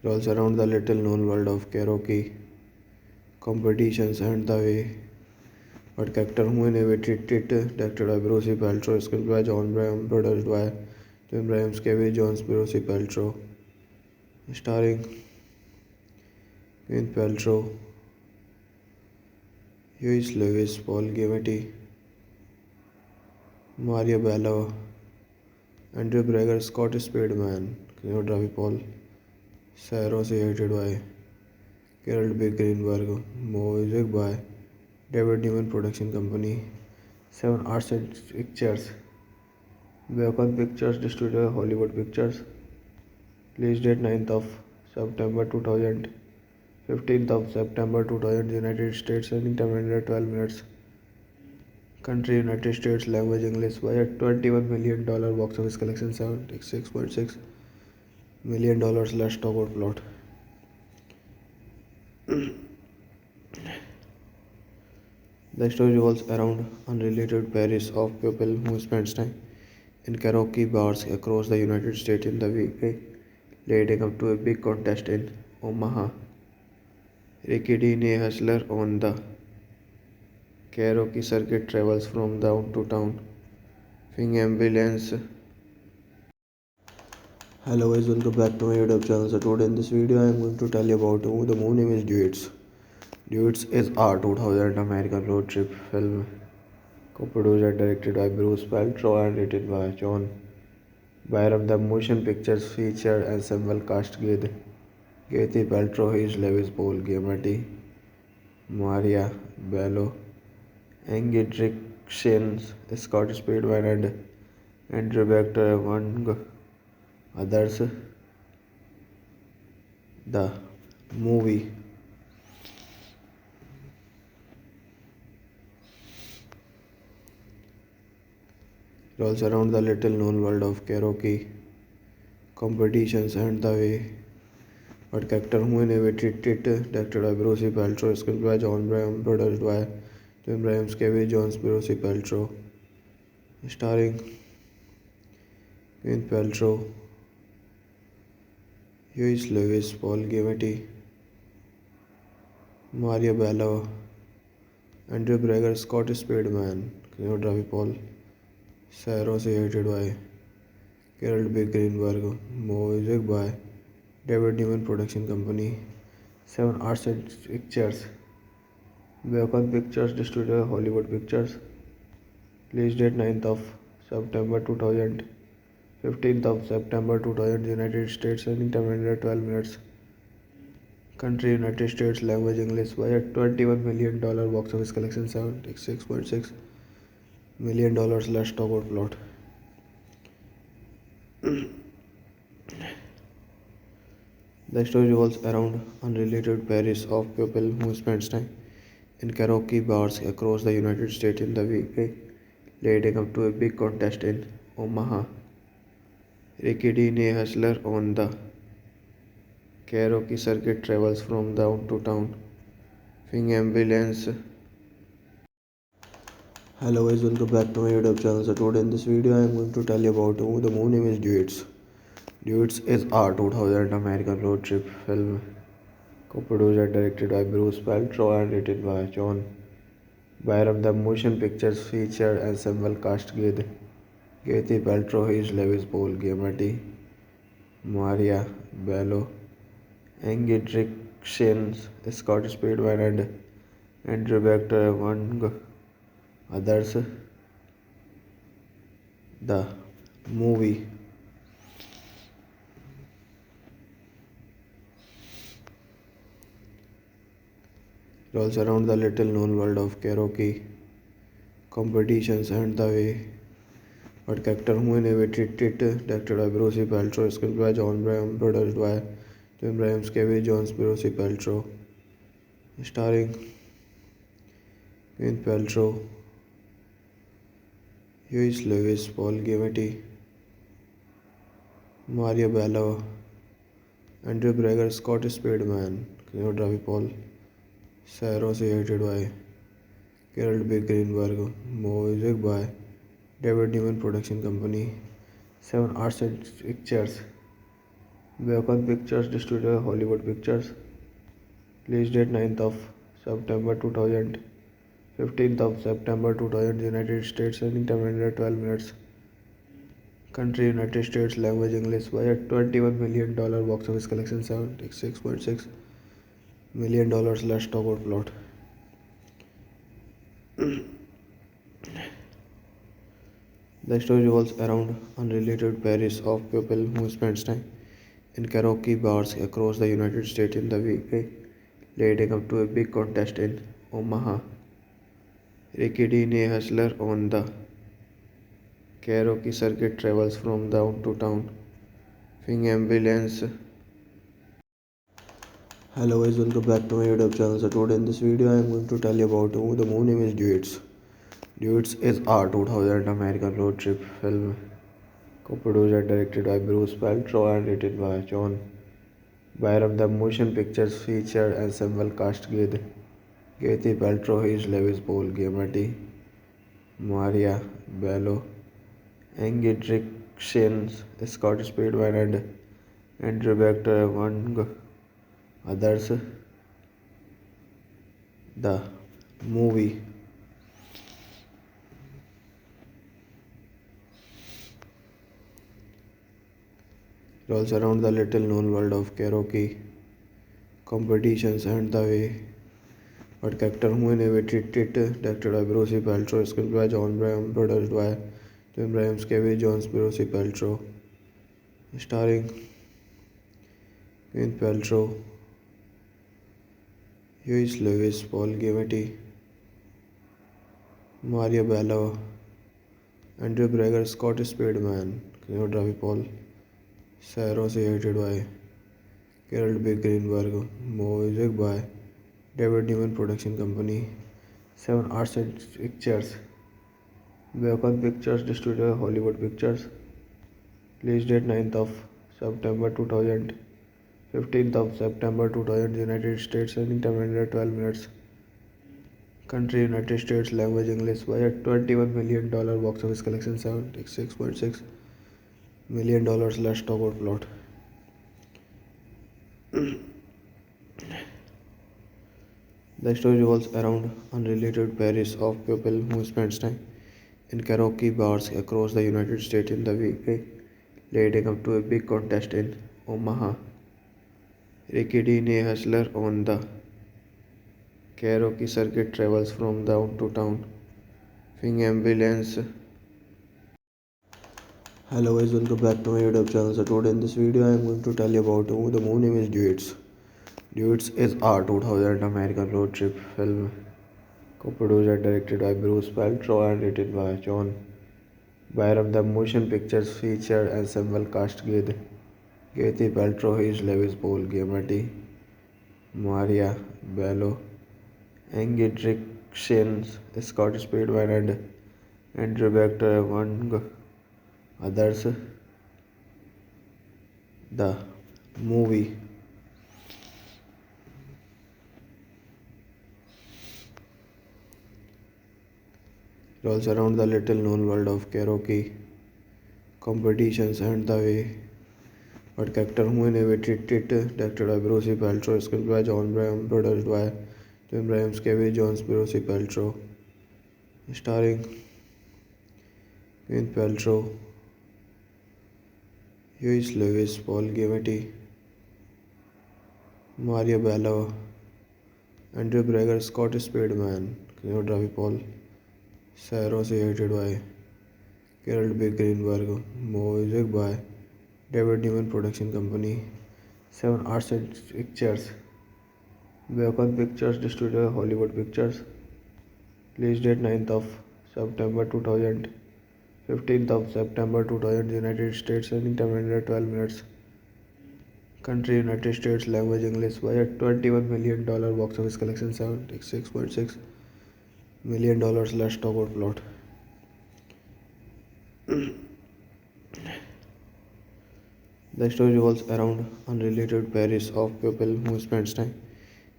revolves around the little known world of karaoke competitions and the way what character who innovated it, directed by Bruce Paltrow, script by John Bryan, produced by Jim Bryan, Kevin Jones, Bruce Paltrow, starring Gwyneth Paltrow, Huey Lewis, Paul Giamatti, Maria Bello, Andrew Brager, Scott Speedman, cinematography Paul Sarah, created by Carol B. Greenberg, music by David Newman Production Company, Seven Arts and Pictures, Bacon Pictures, distributor Hollywood Pictures, release date 9th of September 2000, 15th of September 2000, United States, running time 112 minutes, country United States, language English, budget $21 million, box office collection $76.6 million. Let's talk about plot. The story revolves around unrelated pairs of people who spends time in karaoke bars across the United States in the week leading up to a big contest in Omaha. Ricky Dean, a hustler on the karaoke circuit, travels from town to town, fing ambulance. Hello guys, welcome back to my YouTube channel. So today in this video I am going to tell you about the movie name is Duets. Duets is a 2000 American road trip film co-produced and directed by Bruce Paltrow and written by John Byram. The motion pictures featured ensemble cast with Kathy Paltrow, Huey Lewis, Paul Giamatti, Maria Bello, Angie Dickinson, Scott Speedman, and Andrew Vector among others. The movie revolves around the little known world of karaoke competitions and the way what character who innovated it, directed by Bruce Paltrow, script by John Bryan, produced by Jim Bryan, Kevin Jones, Bruce Paltrow, starring Gwyneth Paltrow, Huey Lewis, Paul Giamatti, Maria Bello, Andrew Brager, Scott Speedman, cinematography Paul Sarah, created by Carol B. Greenberg, music by David Newman Production Company, Seven Arts and Pictures, Bacon Pictures, distributor Hollywood Pictures, release date 9th of September 2000, 15th of September 2000, United States, running time 112 minutes, country United States, language English, budget $21 million, box office collection $76.6 million. Let's talk about plot. The story revolves around unrelated pairs of people who spends time in karaoke bars across the United States in the week leading up to a big contest in Omaha. Ricky Dean, a hustler on the karaoke circuit, travels from town to town, fing ambulance. Hello guys, welcome back to my YouTube channel. So today in this video I am going to tell you about the movie name is Duets. Duets is a 2000 American road trip film co-produced and directed by Bruce Paltrow and written by John Byram. The motion pictures featured ensemble cast with Kathy Paltrow, Huey Lewis, Paul Giamatti, Maria Bello, Angie Dickinson, Scott Speedman, and Andrew Vector among others. The movie revolves around the little known world of karaoke competitions and the way what character who innovated it, directed by Bruce Paltrow, script by John Bryan, produced by Jim Bryan, Kevin Jones, Bruce Paltrow, starring Gwyneth Paltrow, Huey Lewis, Paul Giamatti, Maria Bello, Andrew Brager, Scott Speedman, cinematography Paul Sarah, created by Carol B. Greenberg, music by David Newman Production Company, Seven Arts and Pictures, Bacon Pictures distributor Hollywood Pictures. Release date 9th of September 2000. 15th of September 2000 United States. Running time 112 minutes. Country United States. Language English. Budget $21 million. Box office collection $76.6 million. Let's talk about plot. The story revolves around unrelated pairs of people who spends time in karaoke bars across the United States in the week leading up to a big contest in Omaha. Ricky Dean, a hustler on the karaoke circuit, travels from town to town, fing ambulance. Hello guys, welcome back to my YouTube channel. So today in this video I am going to tell you about the movie name is Duets. Duets is a 2000 American road trip film co-produced and directed by Bruce Paltrow and written by John Byram. The motion pictures featured ensemble cast with Kathy Paltrow, Hayes Lewis, Paul Giamatti, Maria Bello, Angie Dickinson, Scott Speedman, and Andrew Vector, among others. The movie revolves around the little known world of karaoke competitions and the way what character who innovated it, directed by Bruce Paltrow, screenplay by John Bryan, produced by Jim Bryan, Kevin Jones, Bruce Paltrow, starring Gwyneth Paltrow, Huey Lewis, Paul Giamatti, Maria Bello, Andrew Breger, Scott Speedman, cinematography Paul Sarah, created by Carol B. Greenberg, music by David Newman Production Company, 7 Arts and Pictures, Bacon Pictures distributor Hollywood Pictures. Release date 9th of September 2000. 15th of September 2000 United States. Running time 112 minutes. Country United States. Language English. Budget $21 million. Box office collection $76.6 million. Let's talk about plot. The story revolves around unrelated pairs of people who spends time in karaoke bars across the United States in the week leading up to a big contest in Omaha. Ricky Dean, a hustler on the karaoke circuit, travels from town to town, fing ambulance. Hello guys, welcome back to my YouTube channel. So today in this video I am going to tell you about the movie name is Duets. Duets is a 2000 American road trip film co-produced and directed by Bruce Paltrow and written by John Byram. The motion pictures featured ensemble cast with Kathy Paltrow, Hayes Lewis, Paul Giamatti, Maria Bello, Angie Dickinson, Scott Speedman, and Andrew Vector, among others. The movie revolves around the little known world of karaoke competitions and the way what character who innovated it, directed by Bruce Paltrow, screenplay by John Bryan, produced by Jim Bryan, Kevin Jones, Bruce Paltrow, starring Gwyneth Paltrow, Huey Lewis, Paul Giamatti, Maria Bello, Andrew Breger, Scott Speedman, cinematography Paul Sarah, created by Carol B. Greenberg, music by David Newman Production Company, 7 Arts and Pictures, Bacon Pictures distributor Hollywood Pictures. Release date 9th of September 2000. 15th of September 2000 United States. Running time 112 minutes. Country United States. Language English. Budget $21 million. Box office collection $76.6 million. Let's talk about plot. The story revolves around unrelated pairs of people who spends time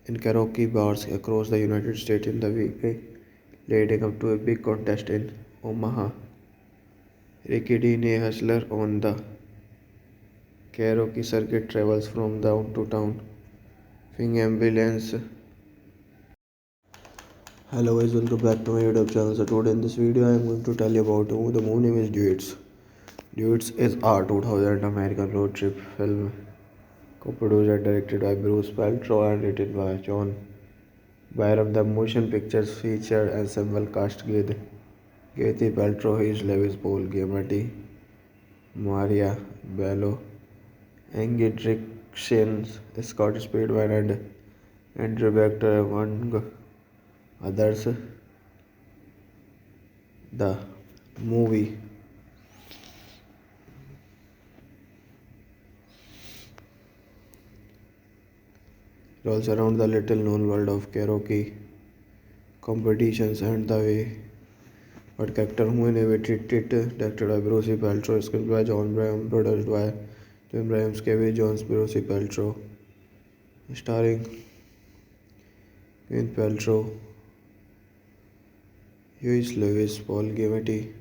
in karaoke bars across the United States in the week leading up to a big contest in Omaha. Ricky Dean, a hustler on the karaoke circuit travels from town to town. Fing ambulance. Hello guys, welcome back to my YouTube channel. So today in this video I am going to tell you about the movie name is Duets. Duets is a 2000 American road trip film co-produced and directed by Bruce Paltrow and written by John Byram. The motion pictures featured ensemble cast with Kathy Paltrow, Hayes Lewis, Paul Giamatti, Maria Bello, Angie Dickinson, Scott Speedman, and Andrew Vector among others. The movie revolves around the little known world of karaoke competitions and the way what character who innovated it, directed by Bruce Paltrow, script by John Bryan, produced by Jim Bryan, Kevin Jones, Bruce Paltrow, starring Gwyneth Paltrow, Huey Lewis, Paul Giamatti,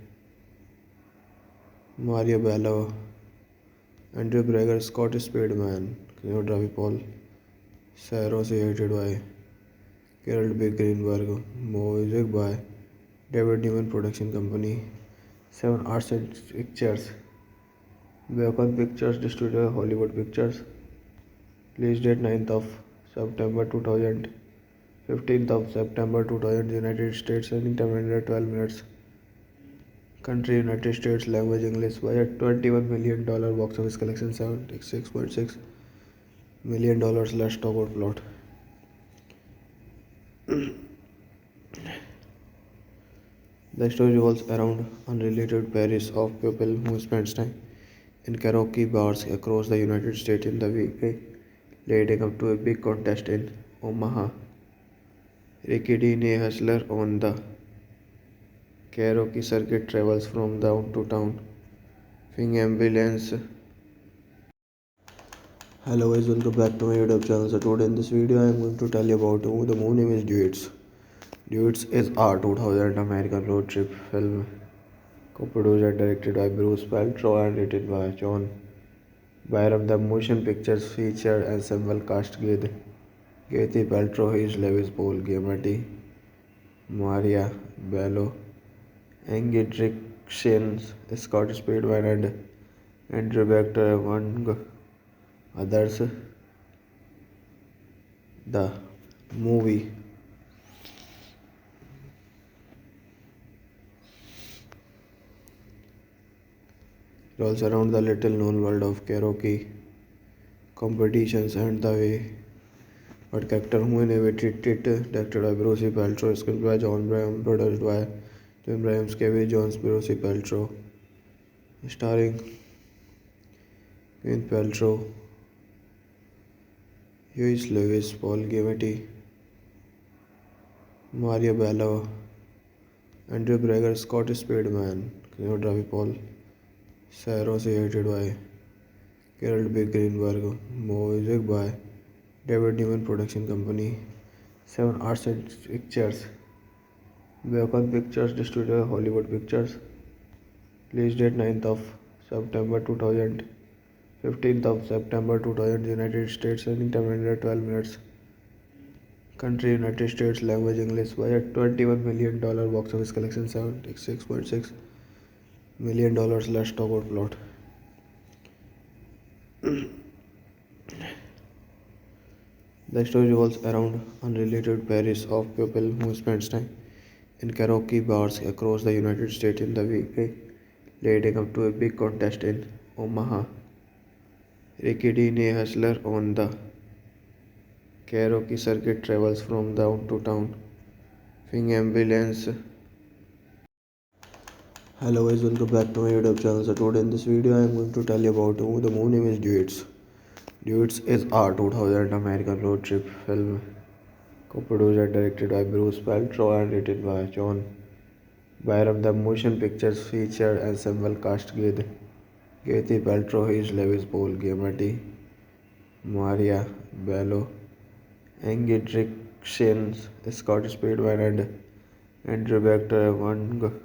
Maria Bello, Andrew Brager, Scott Speedman, cinematography Paul Sarah, created by Carol B. Greenberg, music by David Newman Production Company, 7 Arts and Pictures, Bacon Pictures Distributor, Hollywood Pictures, release date 9th of September 2000, 15th of September 2000, United States, running time 112 minutes, country United States, language English, budget $21 million, box office collection $76.6 million. Let's talk about plot. The story revolves around unrelated pairs of people who spend time in karaoke bars across the United States in the week leading up to a big contest in Omaha. Ricky Dean, a hustler on the karaoke circuit, travels from town to town. Fing ambulance. Hello guys, welcome back to my YouTube channel. So today in this video I am going to tell you about the movie name is Duets. Duets is a 2000 American road trip film co-produced and directed by Bruce Paltrow and written by John Byram. The motion pictures featured ensemble cast with Kathy Paltrow, Hayes Lewis, Paul Giamatti, Maria Bello, Angie Dickinson, Scott Speedman, and Andrew Vector among others. The movie revolves around the little known world of karaoke competitions and the way what character who innovated it, directed by Bruce Paltrow, script by John Bryan, produced by Jim Bryan, Kevin Jones, Bruce Paltrow, starring Gwyneth Paltrow, Huey Lewis, Paul Giamatti, Maria Bello, Andrew Brager, Scott Speedman, cinematography Paul Sarah, created by Carol B. Greenberg, music by David Newman Production Company, 7 Arts and Pictures, Bacon Pictures Distributor, Hollywood Pictures, release date 9th of September 2000, 15th of September 2000, United States, running time 112 minutes, country United States, language English, budget $21 million, box office collection $76.6 million. Let's talk about plot. The story revolves around unrelated pairs of people who spend time in karaoke bars across the United States in the week leading up to a big contest in Omaha. Ricky Dean, a hustler on the karaoke circuit, travels from town to town. Fing ambulance. Hello guys, welcome back to my YouTube channel. So today in this video I am going to tell you about the movie name is Duets. Duets is a 2000 American road trip film co-produced and directed by Bruce Paltrow and written by John Byram. The motion pictures featured ensemble cast with Kathy Paltrow, Hayes Lewis, Paul Giamatti, Maria Bello, Angie Dickinson, Scott Speedman, and Andrew Vector among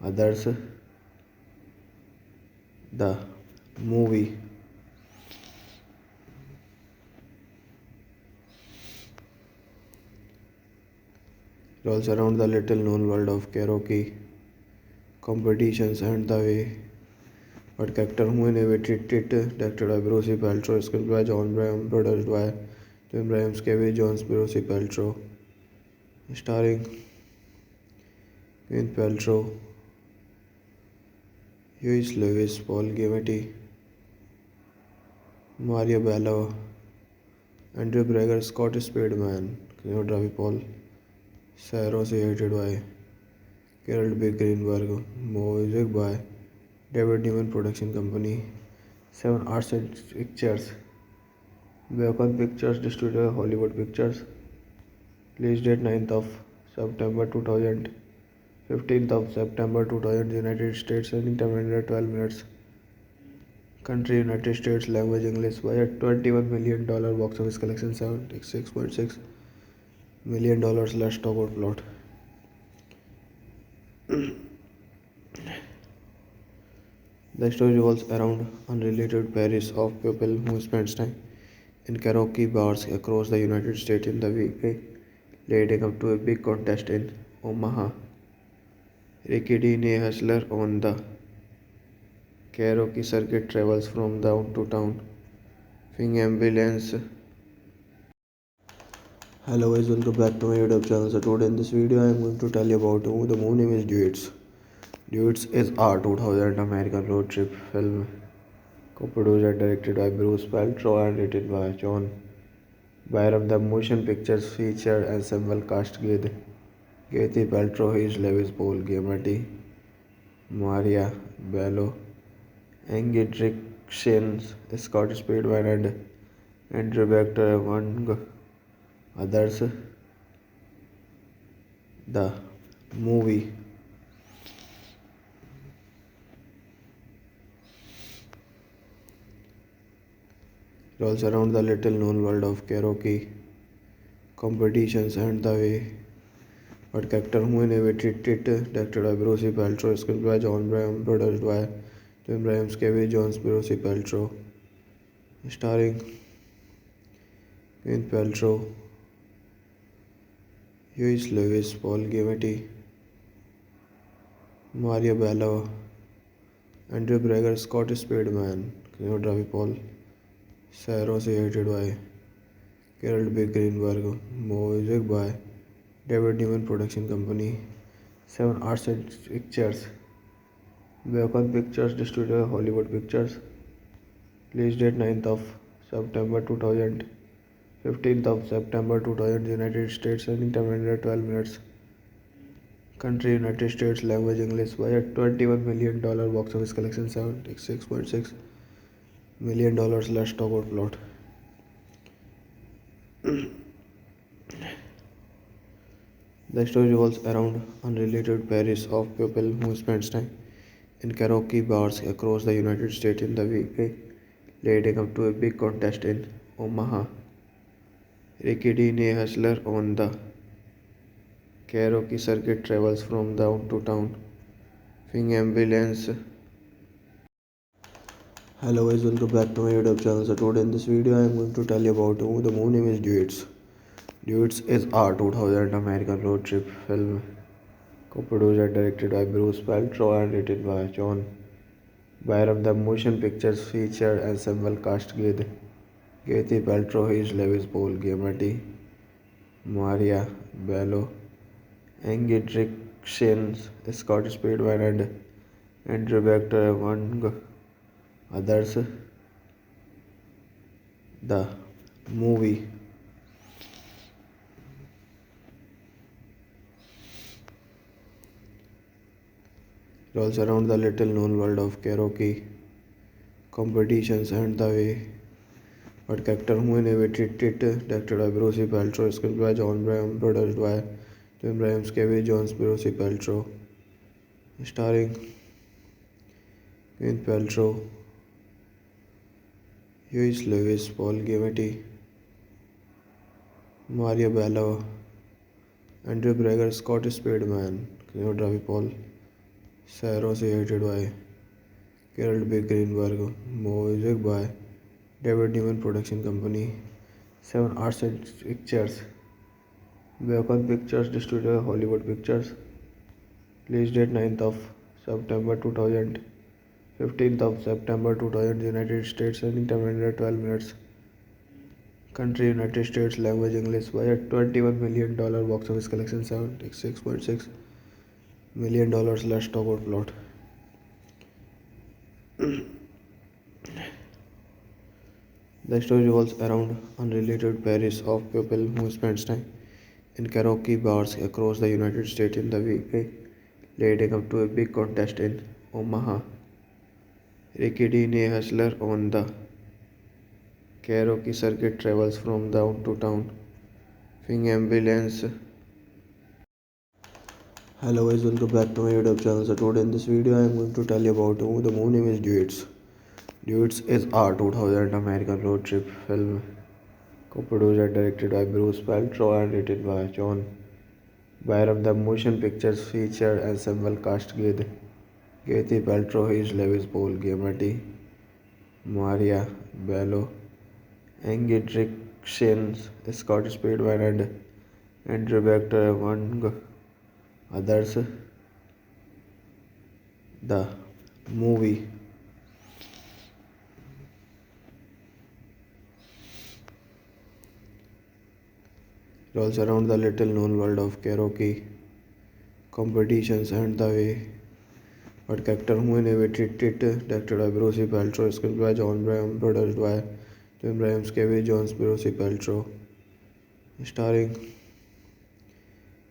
others. The movie revolves around the little known world of karaoke competitions and the way what character who innovated it, directed by Bruce Paltrow, script by John Braham, produced by Jim Brahams, Kevin Jones, Bruce Paltrow, starring Gwyneth Paltrow, Huey Lewis, Paul Giamatti, Mario Bello, Andrew Brager, Scott Speedman, cinematography Paul Saros, edited by Carol B. Greenberg, music by David Newman Production Company, 7 Arts and Pictures, Bacon Pictures Distributor, Hollywood Pictures, release date 9th of September 2000, 15th of September 2000, United States, running time 112 minutes, country United States, language English, budget $21 million, box office collection $76.6 million. Let's talk about plot. The story revolves around unrelated pairs of people who spends time in karaoke bars across the United States in the week leading up to a big contest in Omaha. Ricky Dean, a hustler on the karaoke circuit, travels from town to town, fing ambulance. Hello guys, welcome back to my YouTube channel. So today in this video I am going to tell you about the movie name is Duets. Duets is a 2000 American road trip film co-produced and directed by Bruce Paltrow and written by John Byram. The motion pictures featured ensemble cast with Kathy Paltrow, Huey Lewis, Paul Giamatti, Maria Bello, Angie Dickinson, Scott Speedman, and Andrew Vector, among others. The movie revolves around the little known world of karaoke competitions and the way what character who innovated it, directed by Bruce Paltrow, script by John Braham, produced by Jim Brahams, Kevin Jones, Bruce Paltrow, starring Gwyneth Paltrow, Huey Lewis, Paul Giamatti, Mario Bello, Andrew Brager, Scott Speedman, cinematography Paul Saros, edited by Carol B. Greenberg, music by David Newman Production Company, 7 Arts and Pictures, Bacon Pictures Distributor, Hollywood Pictures, release date 9th of September 2000, 15th of September 2000, United States, running time 112 minutes, country United States, language English, budget $21 million, box office collection $76.6 million. Let's talk about plot. The story revolves around unrelated pairs of people who spends time in karaoke bars across the United States in the week leading up to a big contest in Omaha. Ricky Dean, a hustler on the karaoke circuit, travels from town to town, fing ambulance. Hello guys, welcome back to my YouTube channel. So today in this video I am going to tell you about the movie name is Duets. Duets is a 2000 American road trip film co-produced and directed by Bruce Paltrow and written by John Byram. The motion pictures featured ensemble cast with Kathy Paltrow, Huey Lewis, Paul Giamatti, Maria Bello, Angie Dickinson, Scott Speedman, and Andrew Vector, among others. The movie revolves around the little known world of karaoke competitions and the way what character who innovated it, directed by Bruce Paltrow, script by John Braham, produced by Jim Brahams, Kevin Jones, Bruce Paltrow, starring Gwyneth Paltrow, Huey Lewis, Paul Giamatti, Mario Bello, Andrew Brager, Scott Speedman, cinematography Paul Saros, edited by Carol B. Greenberg, music by David Newman Production Company, 7 Arts and Pictures, Bacon Pictures distributor Hollywood Pictures. Release date 9th of September 2000. 15th of September 2000 United States. Running time 112 minutes. Country United States. Language English. Budget $21 million. Box office collection $76.6 million. Let's talk about plot. The story revolves around unrelated pairs of people who spends time in karaoke bars across the United States in the week leading up to a big contest in Omaha. Ricky Dean, a hustler on the karaoke circuit, travels from town to town, fing ambulance. Hello guys, welcome back to my YouTube channel. So today in this video I am going to tell you about the movie name is Duets. Duets is a 2000 American road trip film co-produced and directed by Bruce Paltrow and written by John Byram. The motion pictures featured ensemble cast with Kathy Paltrow, Hayes Lewis, Paul Giamatti, Maria Bello, Angie Dickinson, Scott Speedman, and Andrew Vector, among others. The movie revolves around the little known world of karaoke competitions and the way what character who innovated it, directed by Bruce Paltrow, screenplay by John Bryan, produced by John Bryan, Kevin Jones, Bruce Paltrow, starring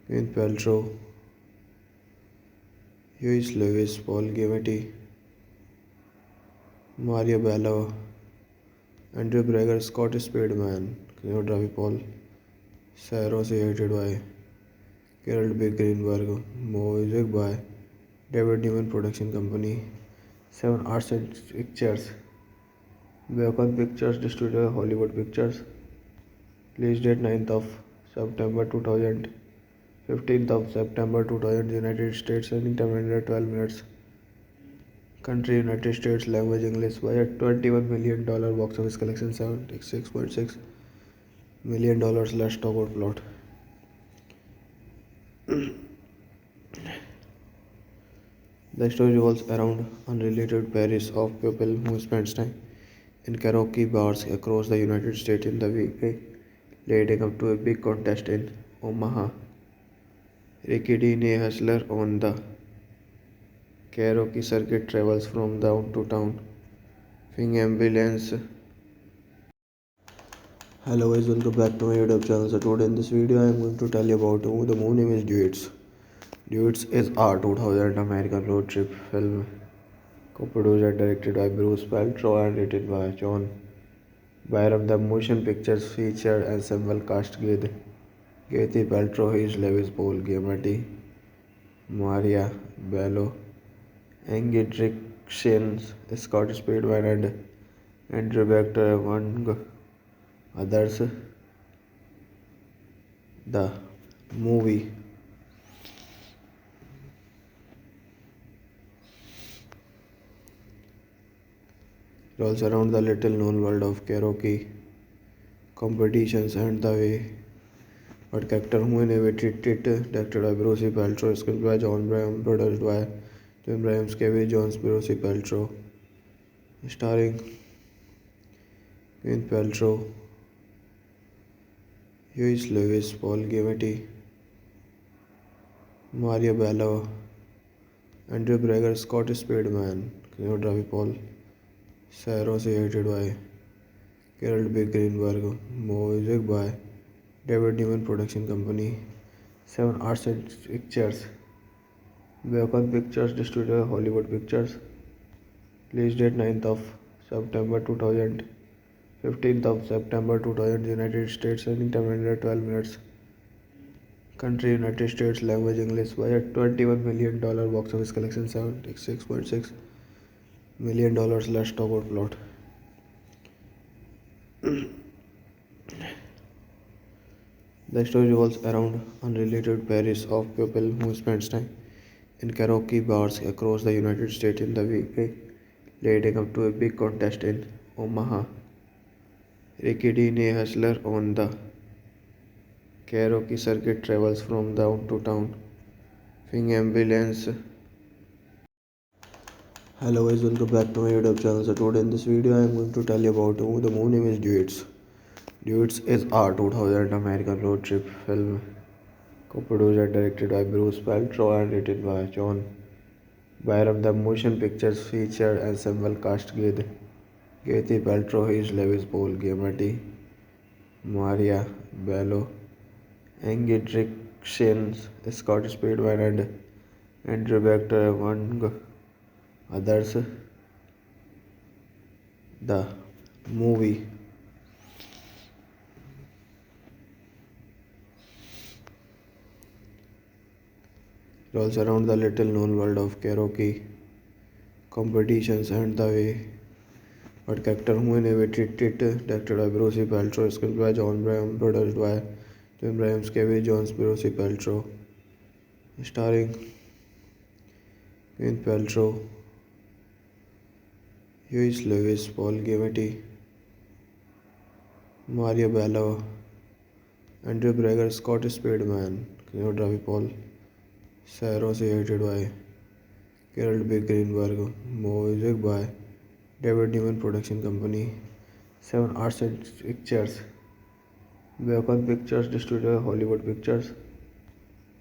Gwyneth Paltrow, Huey Lewis, Paul Giamatti, Maria Bello, Andrew Brager, Scott Speedman, cinematography Paul Sarah, created by Carol B. Greenberg, music by David Newman Production Company, 7 Arts and Pictures, Bacon Pictures distributor Hollywood Pictures. Release date 9th of September 2000. 15th of September 2000 United States. Running time 112 minutes. Country United States. Language English. Budget $21 million. Box office collection $76.6 million. Let's talk about plot. The story revolves around unrelated pairs of people who spends time in karaoke bars across the United States in the week leading up to a big contest in Omaha. Ricky Dean, a hustler on the karaoke circuit, travels from town to town, fing ambulance. Hello guys, welcome back to my YouTube channel. So today in this video I am going to tell you about the movie name is Duets. Duets is a 2000 American road trip film co-produced and directed by Bruce Paltrow and written by John Byram. The motion pictures featured ensemble cast with Kathy Paltrow, Hayes Lewis, Paul Giamatti, Maria Bello, Angie Dickinson, Scott Speedman, and Andrew Vector, among others. The movie revolves around the little known world of karaoke competitions and the way what character who innovated it, directed by Bruce Paltrow, screenplay by John Bryan, produced by John Bryan, Kevin Jones, Bruce Paltrow, starring Gwyneth Paltrow, Huey Lewis, Paul Giamatti, Maria Bello, Andrew Brager, Scott Speedman, cinematography Paul Sarah, created by Carol B. Greenberg, music by David Newman Production Company, 7 Arts and Pictures, Bacon Pictures distributor Hollywood Pictures. Release date 9th of September 2000. 15th of September 2000 United States. Running time 112 minutes. Country United States. Language English. Budget $21 million. Box office collection $76.6 million. Let's talk about plot. The story revolves around unrelated pairs of people who spends time in karaoke bars across the United States in the week leading up to a big contest in Omaha. Ricky Dean, a hustler on the karaoke circuit travels from town to town. Fing ambulance. Hello guys, welcome back to my YouTube channel. So today in this video I am going to tell you about the movie name is Duets. Duets is a 2000 American road trip film co-produced and directed by Bruce Paltrow and written by John Byram. The motion pictures featured ensemble cast with Kathy Paltrow, Hayes Lewis, Paul Giamatti, Maria Bello, Angie Dickinson, Scott Speedman, and Andrew Vector among others. The movie revolves around the little known world of karaoke competitions and the way what character who innovated it, directed by Bruce Paltrow, script by John Bryan, produced by Jim Bryan, Kevin Jones, Bruce Paltrow, starring Gwyneth Paltrow, Huey Lewis, Paul Giamatti, Mario Bello, Andrew Brager, Scott Speedman, cinematography Paul Sarah, edited by Carol B. Greenberg, music by David Newman Production Company, 7 Arts and Pictures, Bacon Pictures Distributor, Hollywood Pictures,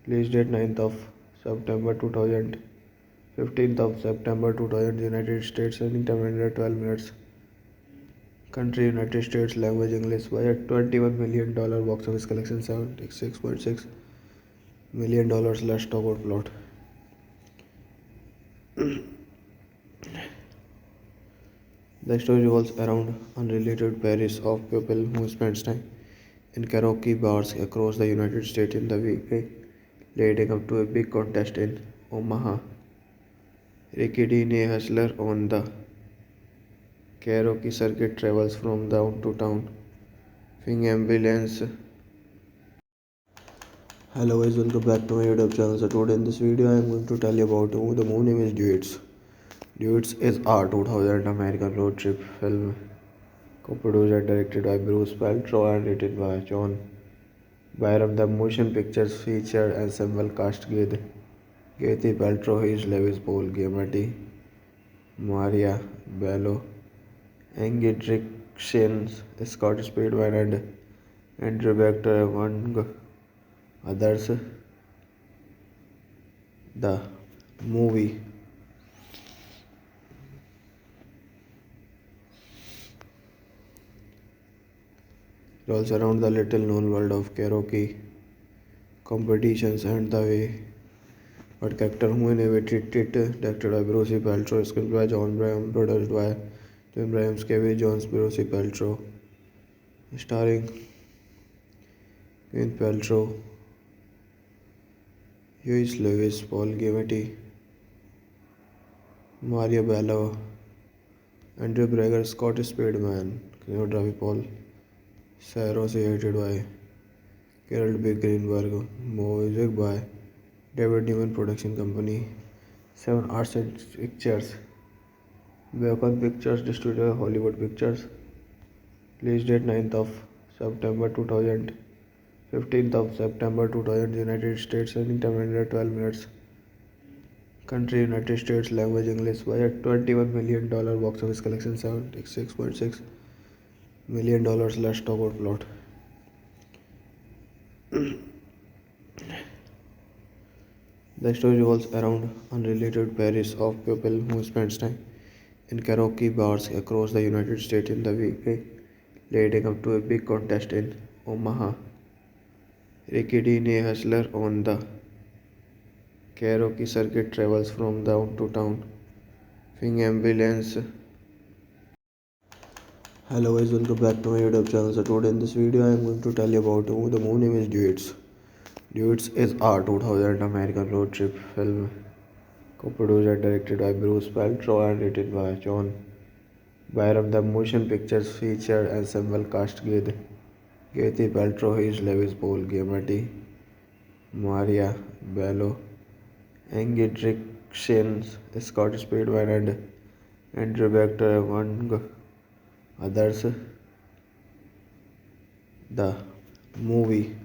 release date 9th of September 2000, 15th of September 2000, United States, running time 112 minutes, country United States, language English, budget $21 million, box office collection $76.6 million. Let's talk about plot. The story revolves around unrelated pairs of people who spend time in karaoke bars across the United States in the week leading up to a big contest in Omaha. Ricky Dean, a hustler on the karaoke circuit, travels from town to town. Fing ambulance. Hello guys, welcome back to my YouTube channel. So today in this video I am going to tell you about the movie name is Duets. Duets is a 2000 American road trip film co-produced and directed by Bruce Paltrow and written by John Byram. The motion pictures featured ensemble cast with Kathy Paltrow, Hayes Lewis, Paul Giamatti, Maria Bello, Angie Dickinson, Scott Speedman, and Andrew Vector among others. The movie revolves around the little known world of karaoke competitions and the way what character who innovated it, directed by Bruce Paltrow, script by John Bryan, produced by Jim Bryan, Kevin Jones, Bruce Paltrow, starring Gwyneth Paltrow, Huey Lewis, Paul Giamatti, Mario Bello, Andrew Brager, Scott Speedman, cinematography Paul Sarah, edited by Carol B. Greenberg, music by David Newman Production Company, 7 Arts and Pictures, Bacon Pictures Distributor, Hollywood Pictures, release date 9th of September 2000, 15th of September 2000, United States, running time 112 minutes, country United States, language English, budget $21 million, box office collection $76.6 million. Let's talk about plot. The story revolves around unrelated pairs of people who spend time in karaoke bars across the United States in the week leading up to a big contest in Omaha. Ricky Dean, a hustler on the karaoke circuit, travels from town to town. Fing ambulance. Hello guys, welcome back to my YouTube channel. So today in this video I am going to tell you about the movie name is Duets. Duets is a 2000 American road trip film co-produced and directed by Bruce Paltrow and written by John Byram. The motion pictures featured ensemble cast with Kathy Paltrow, Hayes Lewis, Paul Giamatti, Maria Bello, Angie Dickinson, Scott Speedman, and Andrew Vector among others. The movie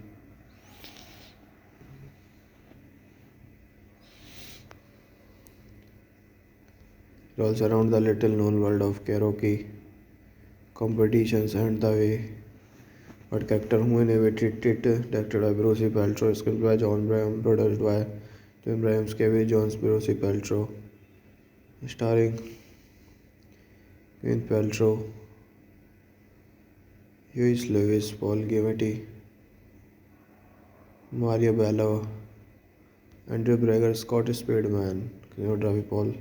Revolves around the little known world of karaoke competitions and the way what character who innovated it, directed by Bruce Paltrow, script by John Bryan, produced by Jim Bryan, Kevin Jones, Bruce Paltrow, starring Gwyneth Paltrow, Huey Lewis, Paul Giamatti, Maria Bello, Andrew Brager, Scott Speedman, cinematography Paul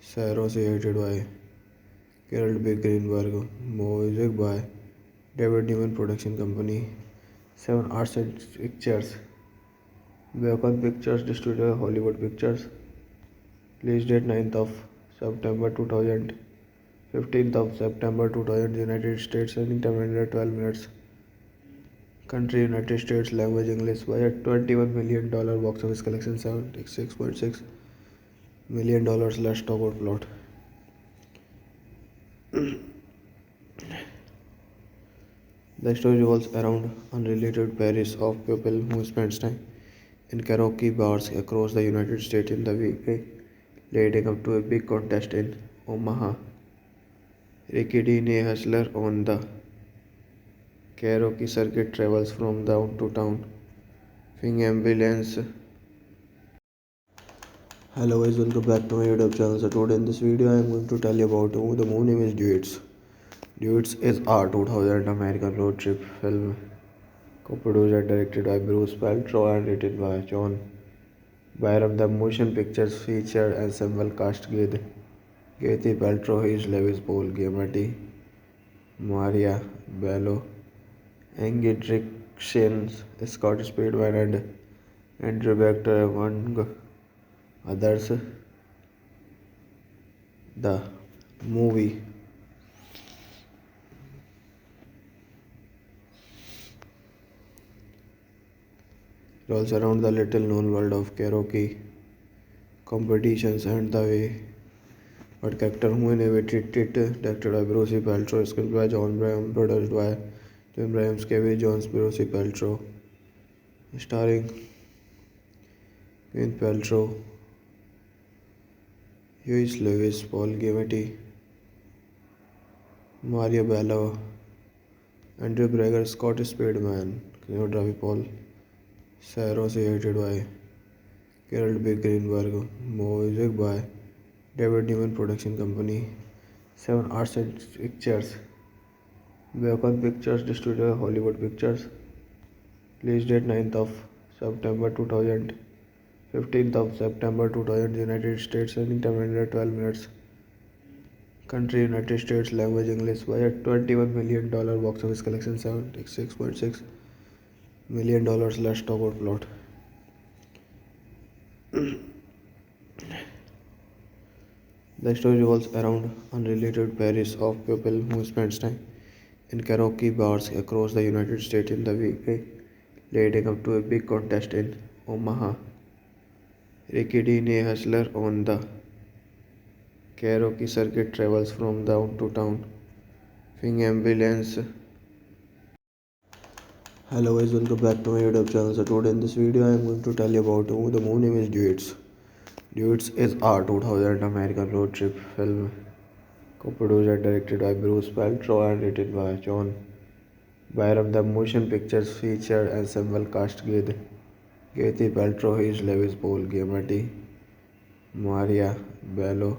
Saros, edited by Carol B. Greenberg, music by David Newman Production Company, 7 Arts and Pictures, Bacon Pictures Distributor, Hollywood Pictures, release date 9th of September 2000, 15th of September 2000, United States, running time 112 minutes, country United States, language English, budget $21 million, box office collection $76.6 million. Let's talk about plot. The story revolves around unrelated pairs of people who spends time in karaoke bars across the United States in the week leading up to a big contest in Omaha. Ricky Dean, a hustler on the karaoke circuit, travels from town to town, fing ambulance. Hello guys, welcome back to my YouTube channel. So today in this video I am going to tell you about the movie name is Duets. Duets is a 2000 American road trip film co-produced and directed by Bruce Paltrow and written by John Byram. The motion pictures featured ensemble cast with Kathy Paltrow, Huey Lewis, Paul Giamatti, Maria Bello, Angie Dickinson, Scott Speedman, and Andrew Vector, among others. The movie revolves around the little known world of karaoke competitions and the way what character who innovated it, directed by Bruce Paltrow, script by John Bryan, produced by Jim Bryan, Kevin Jones, Bruce Paltrow, starring Gwyneth Paltrow, Huey Lewis, Paul Giamatti, Maria Bello, Andrew Brager, Scott Speedman, cinematography Paul Saros, edited by Carol B. Greenberg, music by David Newman Production Company, 7 Arts and Pictures, Bacon Pictures Distributor, Hollywood Pictures, release date 9th of September 2000, 15th of September 2000, United States, running time 112 minutes, country United States, language English, budget $21 million, box office collection $76.6 million. Let's talk about plot. The story revolves around unrelated pairs of people who spends time in karaoke bars across the United States in the week leading up to a big contest in Omaha. Ricky Dean, a hustler on the karaoke circuit, travels from town to town, fing ambulance. Hello guys, welcome back to my YouTube channel. So today in this video I am going to tell you about the movie name is Duets. Duets is a 2000 American road trip film co-produced and directed by Bruce Paltrow and written by John Byram. The motion pictures featured ensemble cast with Kathy Paltrow, Huey Lewis, Paul Giamatti, Maria Bello,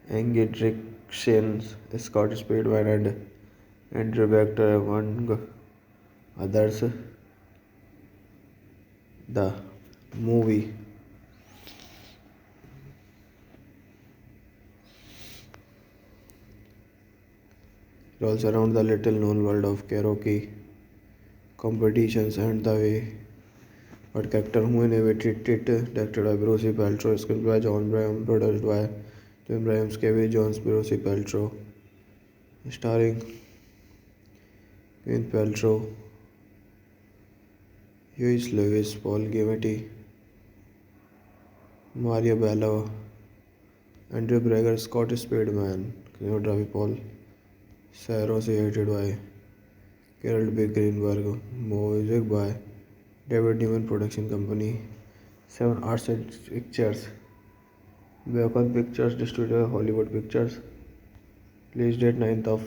Angie Dickinson, Scott Speedman, and Andrew Vector, among others. The movie revolves around the little known world of karaoke competitions and the way what character who innovated it, directed by Bruce Paltrow, script by John Bryan, produced by Jim Bryan, Kevin Jones, Bruce Paltrow, starring Gwyneth Paltrow, Huey Lewis, Paul Giamatti, Maria Bello, Andrew Brager, Scott Speedman, cinematography Paul Saros, edited by Carol B. Greenberg, music by David Newman Production Company, 7 Arts and Pictures, Beacon Pictures distributor Hollywood Pictures. Release date 9th of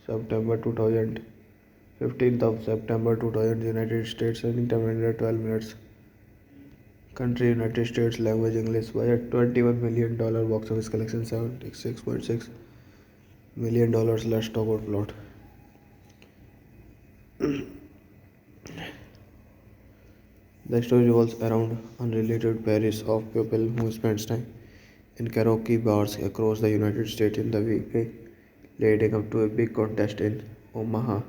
September 2000. 15th of September 2000 United States. Running time 112 minutes. Country United States. Language English. Budget $21 million. Box office collection $76.6 million. Let's talk about plot. The story revolves around unrelated pairs of people who spends time in karaoke bars across the United States in the week leading up to a big contest in Omaha.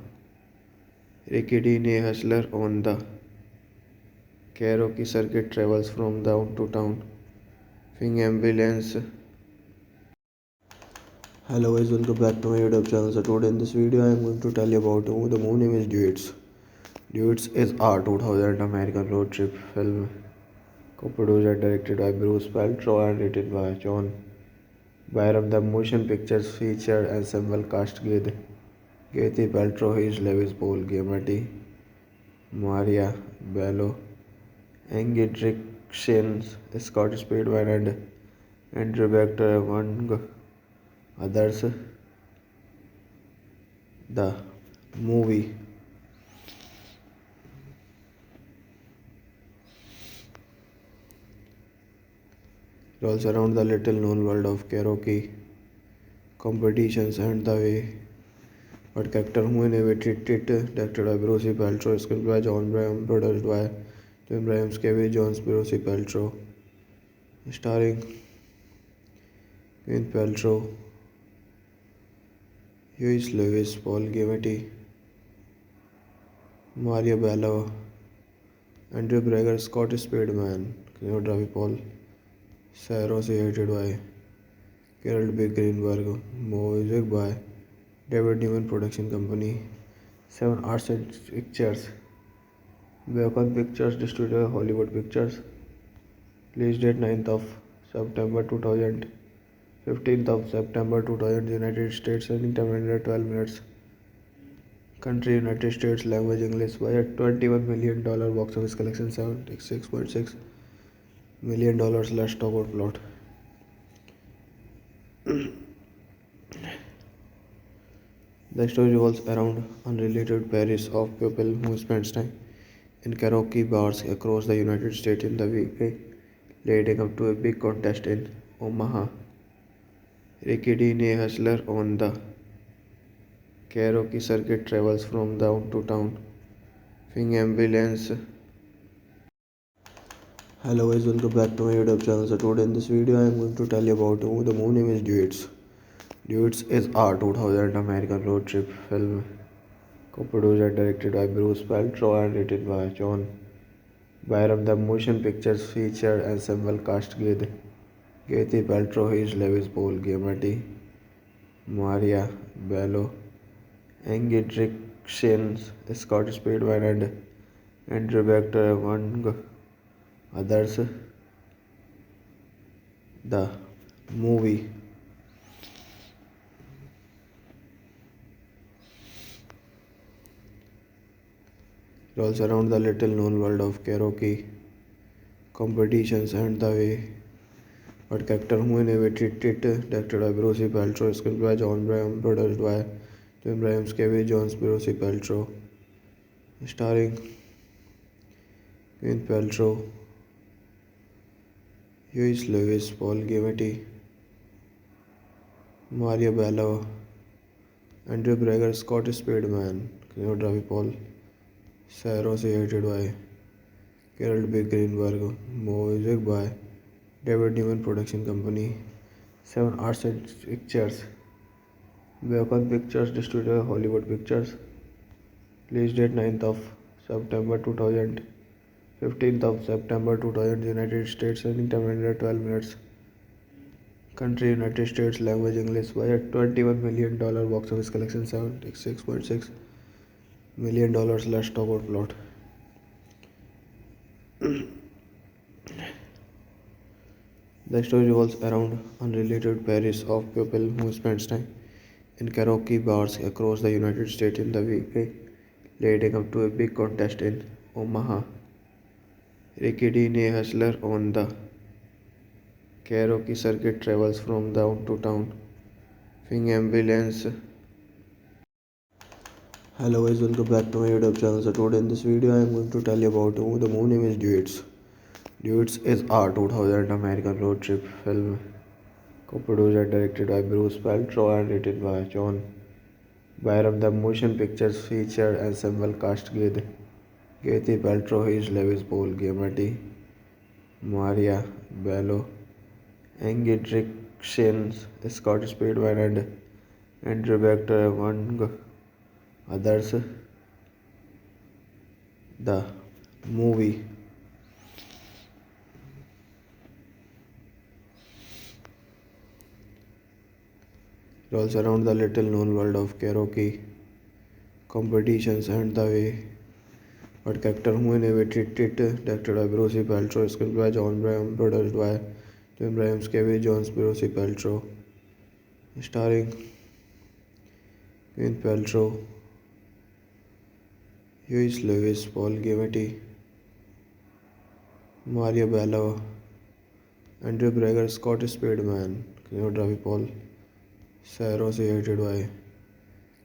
Ricky Dean, a hustler on the karaoke circuit, travels from town to town, fing ambulance. Hello guys, welcome back to my YouTube channel. So today in this video I am going to tell you about the movie name is Duets. Duets is a 2000 American road trip film co-produced and directed by Bruce Paltrow and written by John Byram. The motion pictures featured ensemble cast with Kathy Paltrow, Hayes Lewis, Paul Giamatti, Maria Bello, Angie Dickinson, Scott Speedman, and Andrew Vector, among others. The movie revolves around the little known world of karaoke competitions and the way what character who innovated it, directed by Bruce Paltrow, screenplay by John Bryan, produced by John Bryan, Kevin Jones, Bruce Paltrow, starring Gwyneth Paltrow, Huey Lewis, Paul Giamatti, Maria Bello, Andrew Brager, Scott Speedman, cinematography Paul Saros, edited by Carol B. Greenberg, music by David Newman Production Company, 7 Arts and Pictures, Beacon Pictures distributor Hollywood Pictures. Release date 9th of September 2000. 15th of September 2000 United States. Running time 112 minutes. Country United States. Language English. Budget $21 million. Box office collection $76.6 million. Let's talk about plot. The story revolves around unrelated pairs of people who spends time in karaoke bars across the United States in the week leading up to a big contest in Omaha. Ricky Dean, a hustler on the karaoke circuit, travels from town to town, fing ambulance. Hello guys, welcome back to my YouTube channel. So today in this video I am going to tell you about the movie name is Duets. Duets is a 2000 American road trip film co-produced and directed by Bruce Paltrow and written by John Byram. The motion pictures featured ensemble cast with Kathy Paltrow, Hayes Lewis, Paul Giamatti, Maria Bello, Angie Dickinson, Scott Speedman, and Andrew Vector, among others. The movie revolves around the little known world of karaoke competitions and the way what character who innovated it, directed by Bruce Paltrow, screenplay by John Bryan, produced by John Bryan, Kevin Jones, Bruce Paltrow, starring Gwyneth Paltrow, Huey Lewis, Paul Giamatti, Maria Bello, Andrew Brager, Scott Speedman, cinematography Paul Saros, edited by Carol B. Greenberg, music by David Newman Production Company, 7 Arts and Pictures, Beacon Pictures distributor Hollywood Pictures. Release date 9th of September 2000. 15th of September 2000 United States. Running time 112 minutes. Country United States. Language English. Budget $21 million. Box office collection $76.6 million. Let's talk about plot. The story revolves around unrelated pairs of people who spends time in karaoke bars across the United States in the week leading up to a big contest in Omaha. Ricky Dean, a hustler on the karaoke circuit travels from town to town. Fing ambulance. Hello guys, welcome back to my YouTube channel. So today in this video I am going to tell you about the movie name is Duets. Duets is a 2000 American road trip film co-produced and directed by Bruce Paltrow and written by John Byram. The motion pictures featured ensemble cast with Kathy Paltrow, Hayes Lewis, Paul Giamatti, Maria Bello, Angie Dickinson, Scott Speedman, and Andrew Vector among others. The movie revolves around the little known world of karaoke competitions and the way what character who innovated it, directed by Bruce Paltrow, script by John Bryan, produced by John Bryan, Kevin Jones, Bruce Paltrow, starring Gwyneth Paltrow, Huey Lewis, Paul Giamatti, Mario Bello, Andrew Brager, Scott Speedman, cinematography Paul Saros, edited by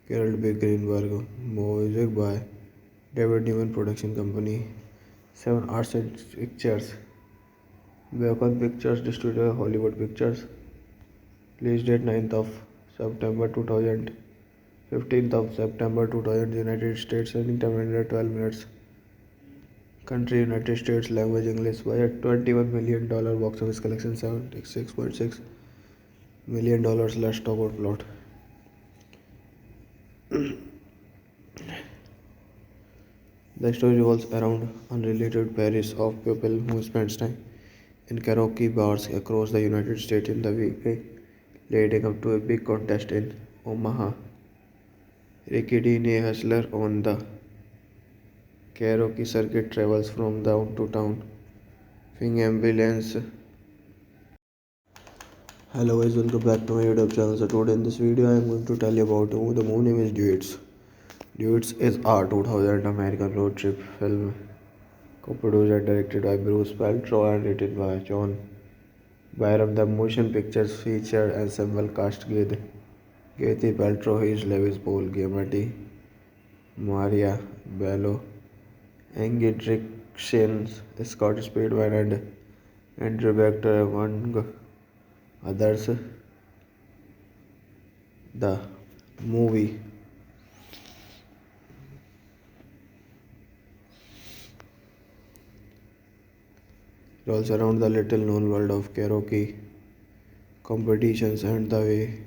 Carol B. Greenberg, music by David Newman Production Company, 7 Arts and Pictures, Bacon Pictures Distributor, Hollywood Pictures, release date 9th of September 2000, 15th of September 2000, United States, running time 112 minutes, country United States, language English, budget $21 million, box office collection $76.6 million. Let's talk about plot. The story revolves around unrelated pairs of people who spend time in karaoke bars across the United States in the week leading up to a big contest in Omaha. Ricky Dean, a hustler on the karaoke circuit, travels from town to town. Fing ambulance. Hello guys, welcome back to my YouTube channel. So today in this video I am going to tell you about the movie name is Duets. Duets is a 2000 American road trip film co-produced and directed by Bruce Paltrow and written by John Byram. The motion pictures featured ensemble cast with Kathy Paltrow, Hayes Lewis, Paul Giamatti, Maria Bello, Angie Dickinson, Scott Speedman, and Andrew Vector among others. The movie revolves around the little known world of karaoke competitions and the way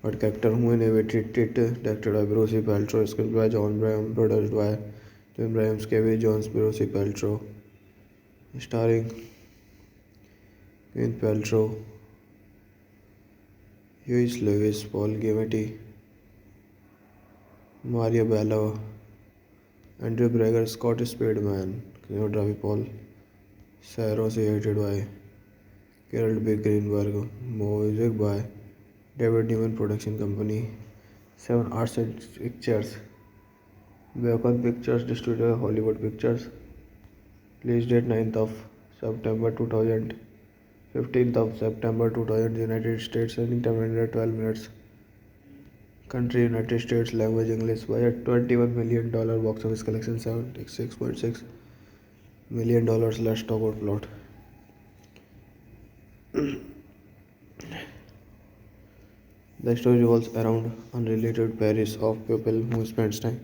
what character who innovated it, directed by Bruce Paltrow, script by John Bryan, produced by John Bryan, Kevin Jones, Bruce Paltrow, starring Gwyneth Paltrow, Huey Lewis, Paul Giamatti, Mario Bello, Andrew Brager, Scott Speedman, cinematography Paul Saros, edited by Carol B. Greenberg, music by David Newman Production Company, 7 Arts and Pictures, Bacon Pictures Distributor, Hollywood Pictures, release date 9th of September 2000, 15th of September 2000, United States, running time 112 minutes, country United States, language English, budget $21 million, box office collection $76.6 million. Let's talk about plot. The story revolves around unrelated pairs of people who spend time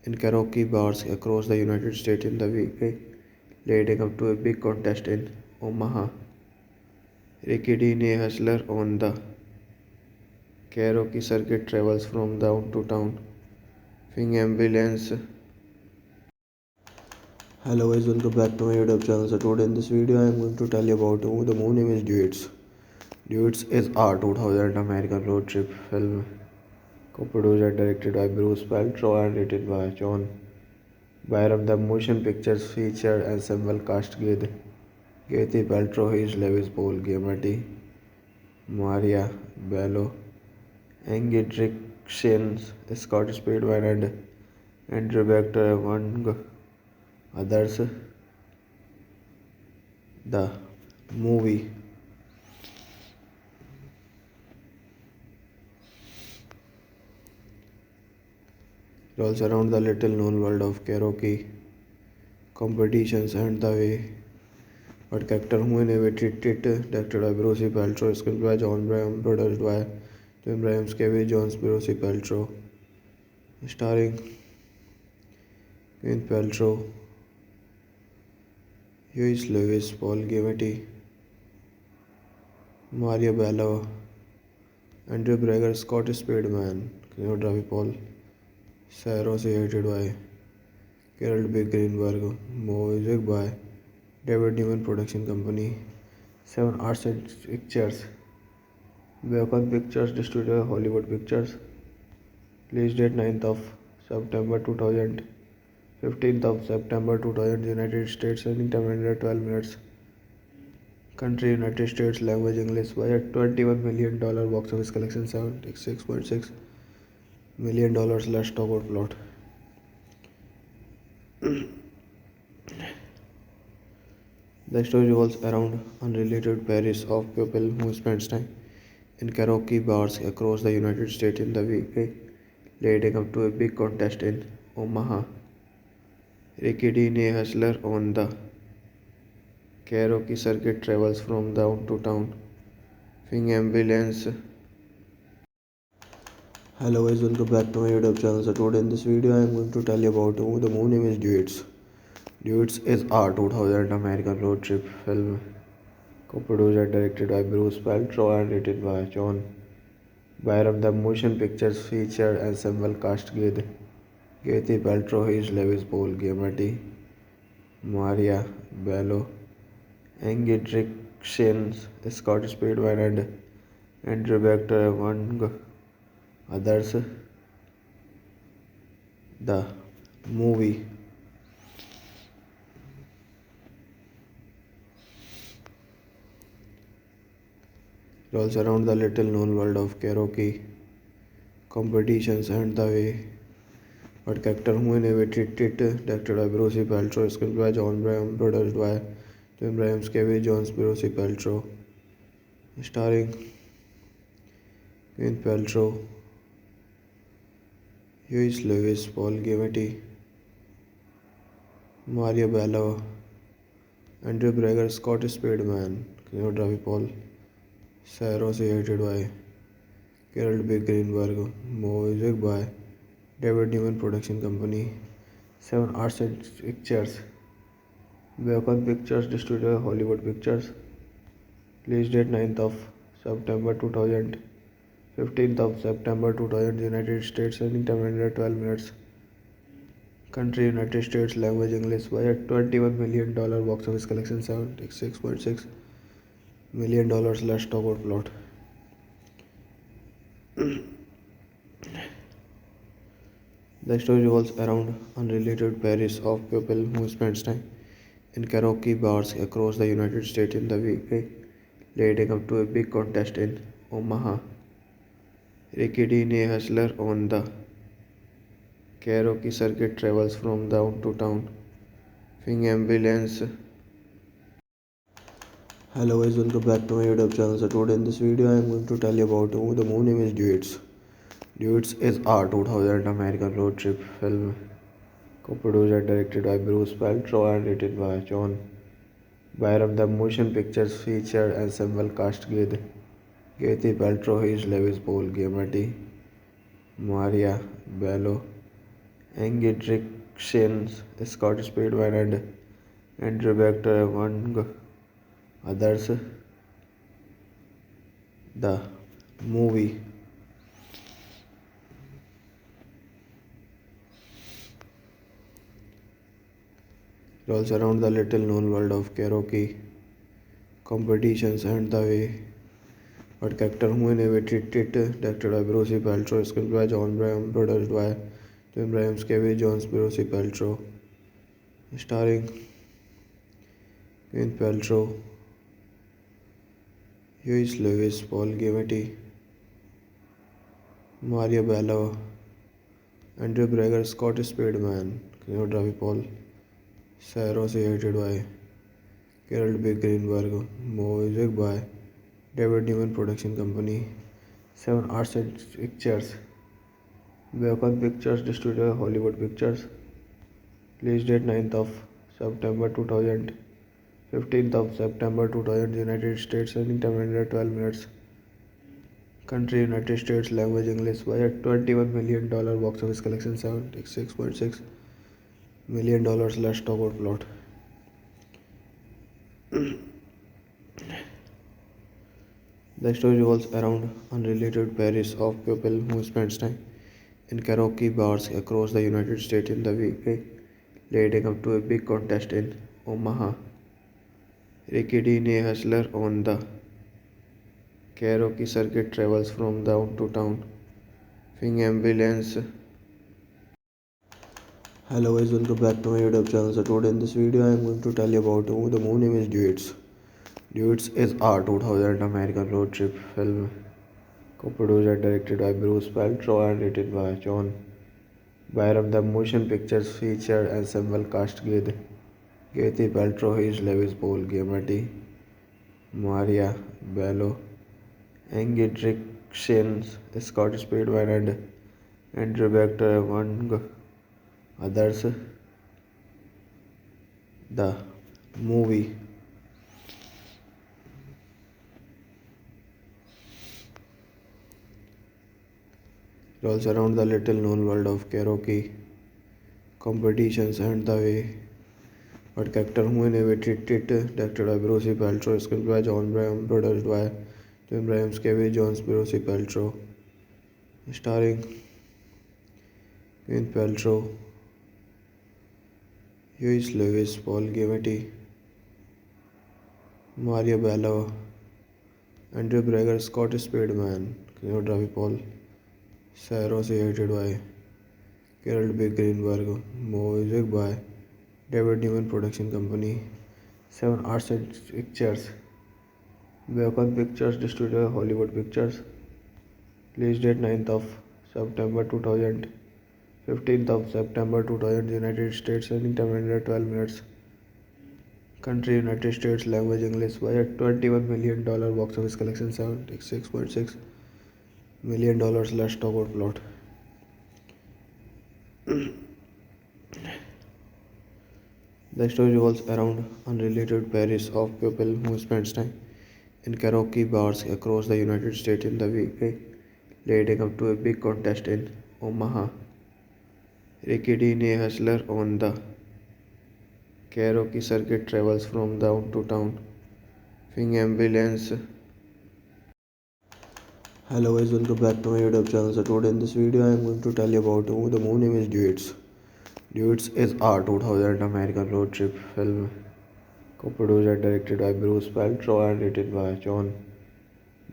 in karaoke bars across the United States in the week leading up to a big contest in Omaha. Ricky Dean, a hustler on the karaoke circuit, travels from town to town. Fing ambulance. Hello guys, welcome back to my YouTube channel. So today in this video I am going to tell you about the movie name is Duets. Duets is a 2000 American road trip film co-produced and directed by Bruce Paltrow and written by John Byram. The motion pictures featured ensemble cast with Kathy Paltrow, Hayes Lewis, Paul Giamatti, Maria Bello, Angie Dickinson, Scott Speedman, and Andrew Vector among others. The movie Revolves around the little known world of karaoke competitions and the way what character who innovated it, directed by Bruce Paltrow, screenplay by John Bryan, produced by Jim Bryan, Kevin Jones, Bruce Paltrow, starring Gwyneth Paltrow, Huey Lewis, Paul Giamatti, Maria Bello, Andrew Brager, Scott Speedman, cinematography Paul Sarah, created by Carol B. Greenberg, music by David Newman Production Company, Seven Arts and Pictures, Bacon Pictures, distributor Hollywood Pictures, release date 9th of September 2000, 15th of September 2000, United States, running time 112 minutes, country United States, language English, budget $21 million, box office collection $76.6 million. Let's talk about plot. The story revolves around unrelated pairs of people who spends time in karaoke bars across the United States in the week leading up to a big contest in Omaha. Ricky Dean, a hustler on the karaoke circuit, travels from town to town, fing ambulance. Hello guys, welcome back to my YouTube channel. So today in this video I am going to tell you about the movie name is Duets. Duets is a 2000 American road trip film co-produced and directed by Bruce Paltrow and written by John Byram. The motion pictures featured ensemble cast with Kathy Paltrow, Huey Lewis, Paul Giamatti, Maria Bello, Angie Dickinson, Scott Speedman, and Andrew Vector, among others. The movie revolves around the little known world of karaoke competitions and the way what character who innovated it, directed by Bruce Paltrow, screenplay by John Bryan, produced by Jim Bryan, Kevin Jones, Bruce Paltrow, starring Gwyneth Paltrow, Huey Lewis, Paul Giamatti, Maria Bello, Andrew Brager, Scott Speedman, cinematography Paul Sarah, created by Carol B. Greenberg, music by David Newman Production Company, Seven Arts and Pictures, Bacon Pictures, distributor Hollywood Pictures, release date 9th of September 2000, 15th of September 2000, United States, running time 112 minutes, country United States, language English, budget $21 million, box office collection $76.6 million. Let's talk about plot. The story revolves around unrelated pairs of people who spends time in karaoke bars across the United States in the week leading up to a big contest in Omaha. Ricky Dean, a hustler on the karaoke circuit, travels from town to town, fing ambulance. Hello guys, welcome back to my YouTube channel. So today in this video I am going to tell you about the movie name is Duets. Duets is a 2000 American road trip film co-produced and directed by Bruce Paltrow and written by John Byram. The motion pictures featured ensemble cast with Kathy Paltrow, Huey Lewis, Paul Giamatti, Maria Bello, Angie Dickinson, Scott Speedman, and Andrew Vector, among others. The movie revolves around the little known world of karaoke competitions and the way what character who innovated it, directed by Bruce Paltrow, screenplay by John Bryan, produced by Jim Bryan, Kevin Jones, Bruce Paltrow, starring Gwyneth Paltrow, Huey Lewis, Paul Giamatti, Maria Bello, Andrew Brager, Scott Speedman, cinematography Paul Sarah, created by Carol B. Greenberg, music by David Newman Production Company, Seven Arts and Pictures, Beacon Pictures distributor Hollywood Pictures. Release date 9th of September 2000. 15th of September 2000 United States. Running time 112 minutes. Country United States. Language English. Budget $21 million. Box office collection $76.6 million. Let's talk about plot. The story revolves around unrelated pairs of people who spends time in karaoke bars across the United States in the week leading up to a big contest in Omaha. Ricky Dean, a hustler on the karaoke circuit, travels from town to town, fing ambulance. Hello guys, welcome back to my YouTube channel. So today in this video I am going to tell you about the movie name is Duets. Duets is a 2000 American road trip film co-produced and directed by Bruce Paltrow and written by John Byram. The motion pictures featured ensemble cast with Kathy Paltrow, Hayes Lewis, Paul Giamatti, Maria Bello, Angie Dickinson, Scott Speedman, and Andrew Vector, among others. The movie revolves around the little known world of karaoke competitions and the way what character who innovated it, directed by Bruce Paltrow, script by John Bryan, produced by John Bryan, Kevin Jones, Bruce Paltrow, starring Gwyneth Paltrow, Huey Lewis, Paul Giamatti, Maria Bello, Andrew Brager, Scott Speedman, cinematography Paul Sarah, edited by Carol B. Greenberg, music by David Newman Production Company, 7 Arts and Pictures, Beacon Pictures distributor Hollywood Pictures. Release date 9th of September 2000. 15th of September 2000 United States. Running time 112 minutes. Country United States. Language English. Budget $21 million. Box office collection $76.6 million. Let's talk about plot. The story revolves around unrelated pairs of people who spends time in karaoke bars across the United States in the week leading up to a big contest in Omaha. Ricky Dean, a hustler on the karaoke circuit, travels from town to town, fing ambulance. Hello guys, welcome back to my YouTube channel. So today in this video I am going to tell you about the movie name is Duets. Duets is a 2000 American road trip film co-produced and directed by Bruce Paltrow and written by John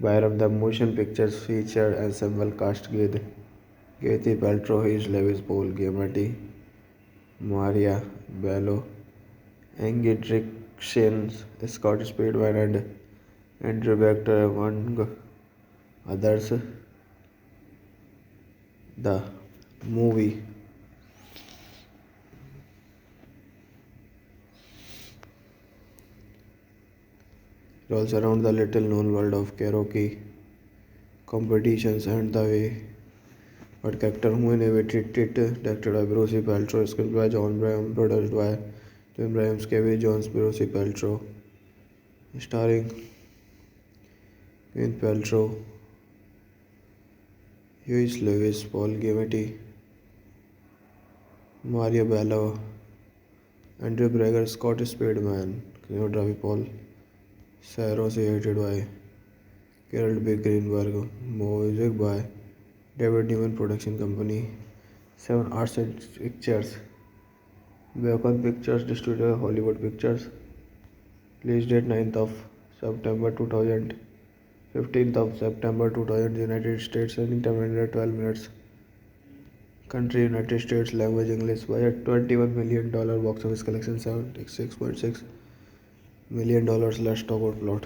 Byram. The motion pictures featured ensemble cast with Kathy Paltrow, Hayes Lewis, Paul Giamatti, Maria Bello, Angie Dickinson, Scott Speedman, and Andrew Vector, among others. The movie revolves around the little known world of karaoke competitions and the way what character who innovated it, directed by Bruce Paltrow, script by John Bryan, produced by John Bryan, Kevin Jones, Bruce Paltrow, starring Gwyneth Paltrow, Huey Lewis, Paul Giamatti, Maria Bello, Andrew Brager, Scott Speedman, cinematography Paul Sarah, edited by Carol B. Greenberg, music by David Newman Production Company, 7 Arts and Pictures, Beacon Pictures distributor Hollywood Pictures. Release date 9th of September 2000. 15th of September 2000 United States. Running time 112 minutes. Country United States. Language English. Budget $21 million. Box office collection $76.6 million. Let's talk about plot.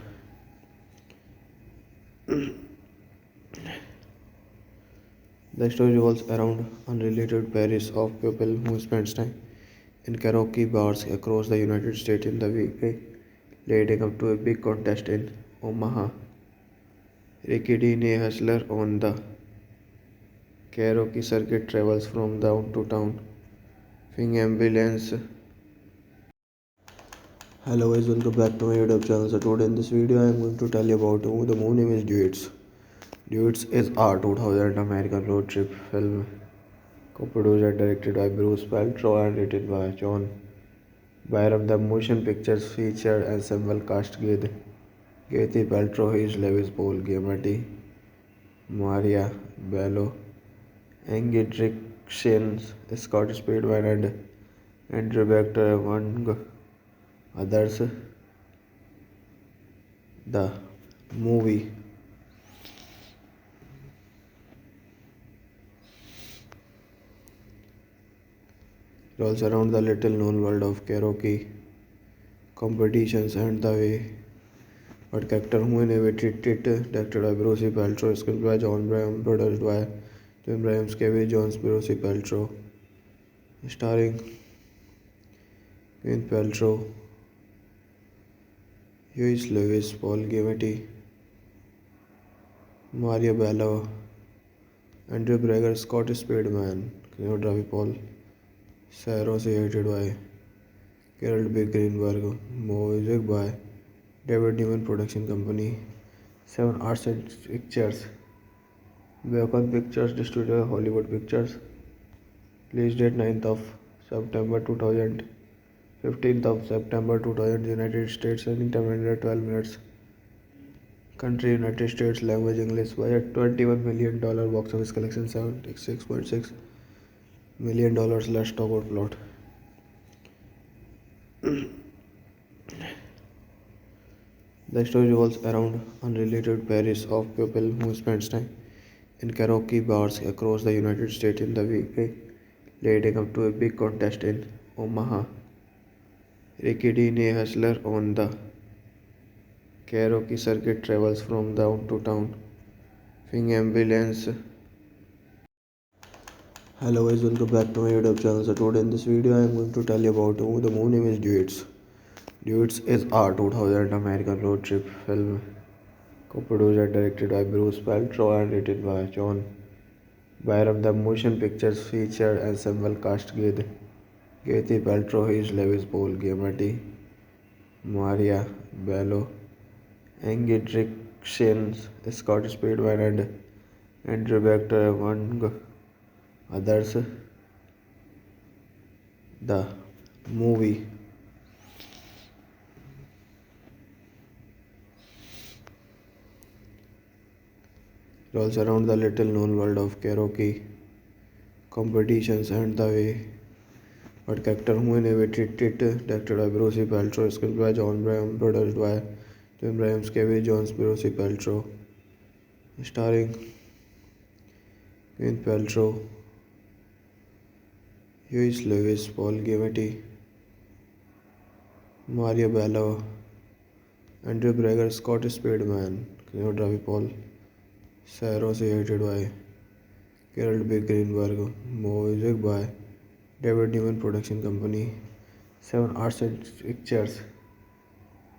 The story revolves around unrelated pairs of people who spends time in karaoke bars across the United States in the week leading up to a big contest in Omaha. Ricky Dean, a hustler on the karaoke circuit travels from town to town. Fing ambulance. Hello guys, welcome back to my YouTube channel. So today in this video I am going to tell you about the movie name is Duets. Duets is a 2000 American road trip film co-produced and directed by Bruce Paltrow and written by John Byram. The motion pictures featured ensemble cast with Kathy Paltrow, Hayes Lewis, Paul Giamatti, Maria Bello, Angie Dickinson, Scott Speedman, and Andrew Vector among others. The movie revolves around the little known world of karaoke competitions and the way what character who innovated it, directed by Bruce Paltrow, screenplay by John Bryan, produced by Jim Bryan, Kevin Jones, Bruce Paltrow, starring Gwyneth Paltrow, Huey Lewis, Paul Giamatti, Maria Bello, Andrew Brager, Scott Speedman, cinematography Paul Sarah, created by Carol B. Greenberg, music by David Newman Production Company, 7 Arts and Pictures, Bacon Pictures Distributor, Hollywood Pictures, release date 9th of September 2000, 15th of September 2000, United States, running time 112 minutes, country United States, language English, budget $21 million, box office collection $76.6 million. Let's talk about plot. The story revolves around unrelated pairs of people who spend time in karaoke bars across the United States in the week leading up to a big contest in Omaha. Ricky Dean, a hustler on the karaoke circuit, travels from town to town. Fing ambulance. Hello guys, welcome back to my YouTube channel. So today in this video I am going to tell you about the movie name is Duets. Duets is a 2000 American road trip film co-produced and directed by Bruce Paltrow and written by John Byram. The motion pictures featured ensemble cast with Kathy Paltrow, Hayes Lewis, Paul Giamatti, Maria Bello, Angie Dickinson, Scott Speedman, and Andrew Vector among others. The movie revolves around the little known world of karaoke competitions and the way what character who innovated it, directed by Bruce Paltrow, screenplay by John Bryan, produced by Jim Bryan, Kevin Jones, Bruce Paltrow, starring Gwyneth Paltrow, Huey Lewis, Paul Giamatti, Maria Bello, Andrew Brager, Scott Speedman, cinematography Paul Sarah, created by Carol B. Greenberg, music by David Newman Production Company, 7 Arts and Pictures,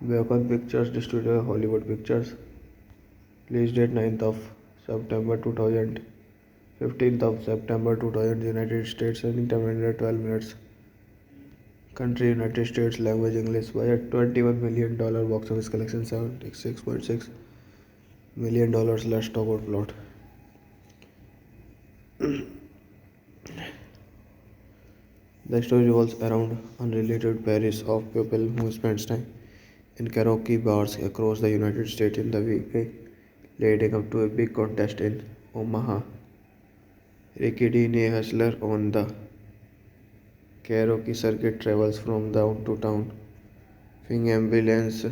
Bacon Pictures Distributor, Hollywood Pictures, release date 9th of September 2000, 15th of September 2000, United States, running time 112 minutes, country United States, language English, budget $21 million, box office collection $76.6 million. Let's talk about plot. The story revolves around unrelated pairs of people who spend time in karaoke bars across the United States in the week leading up to a big contest in Omaha. Ricky Dean, a hustler on the karaoke circuit, travels from town to town. Fing ambulance.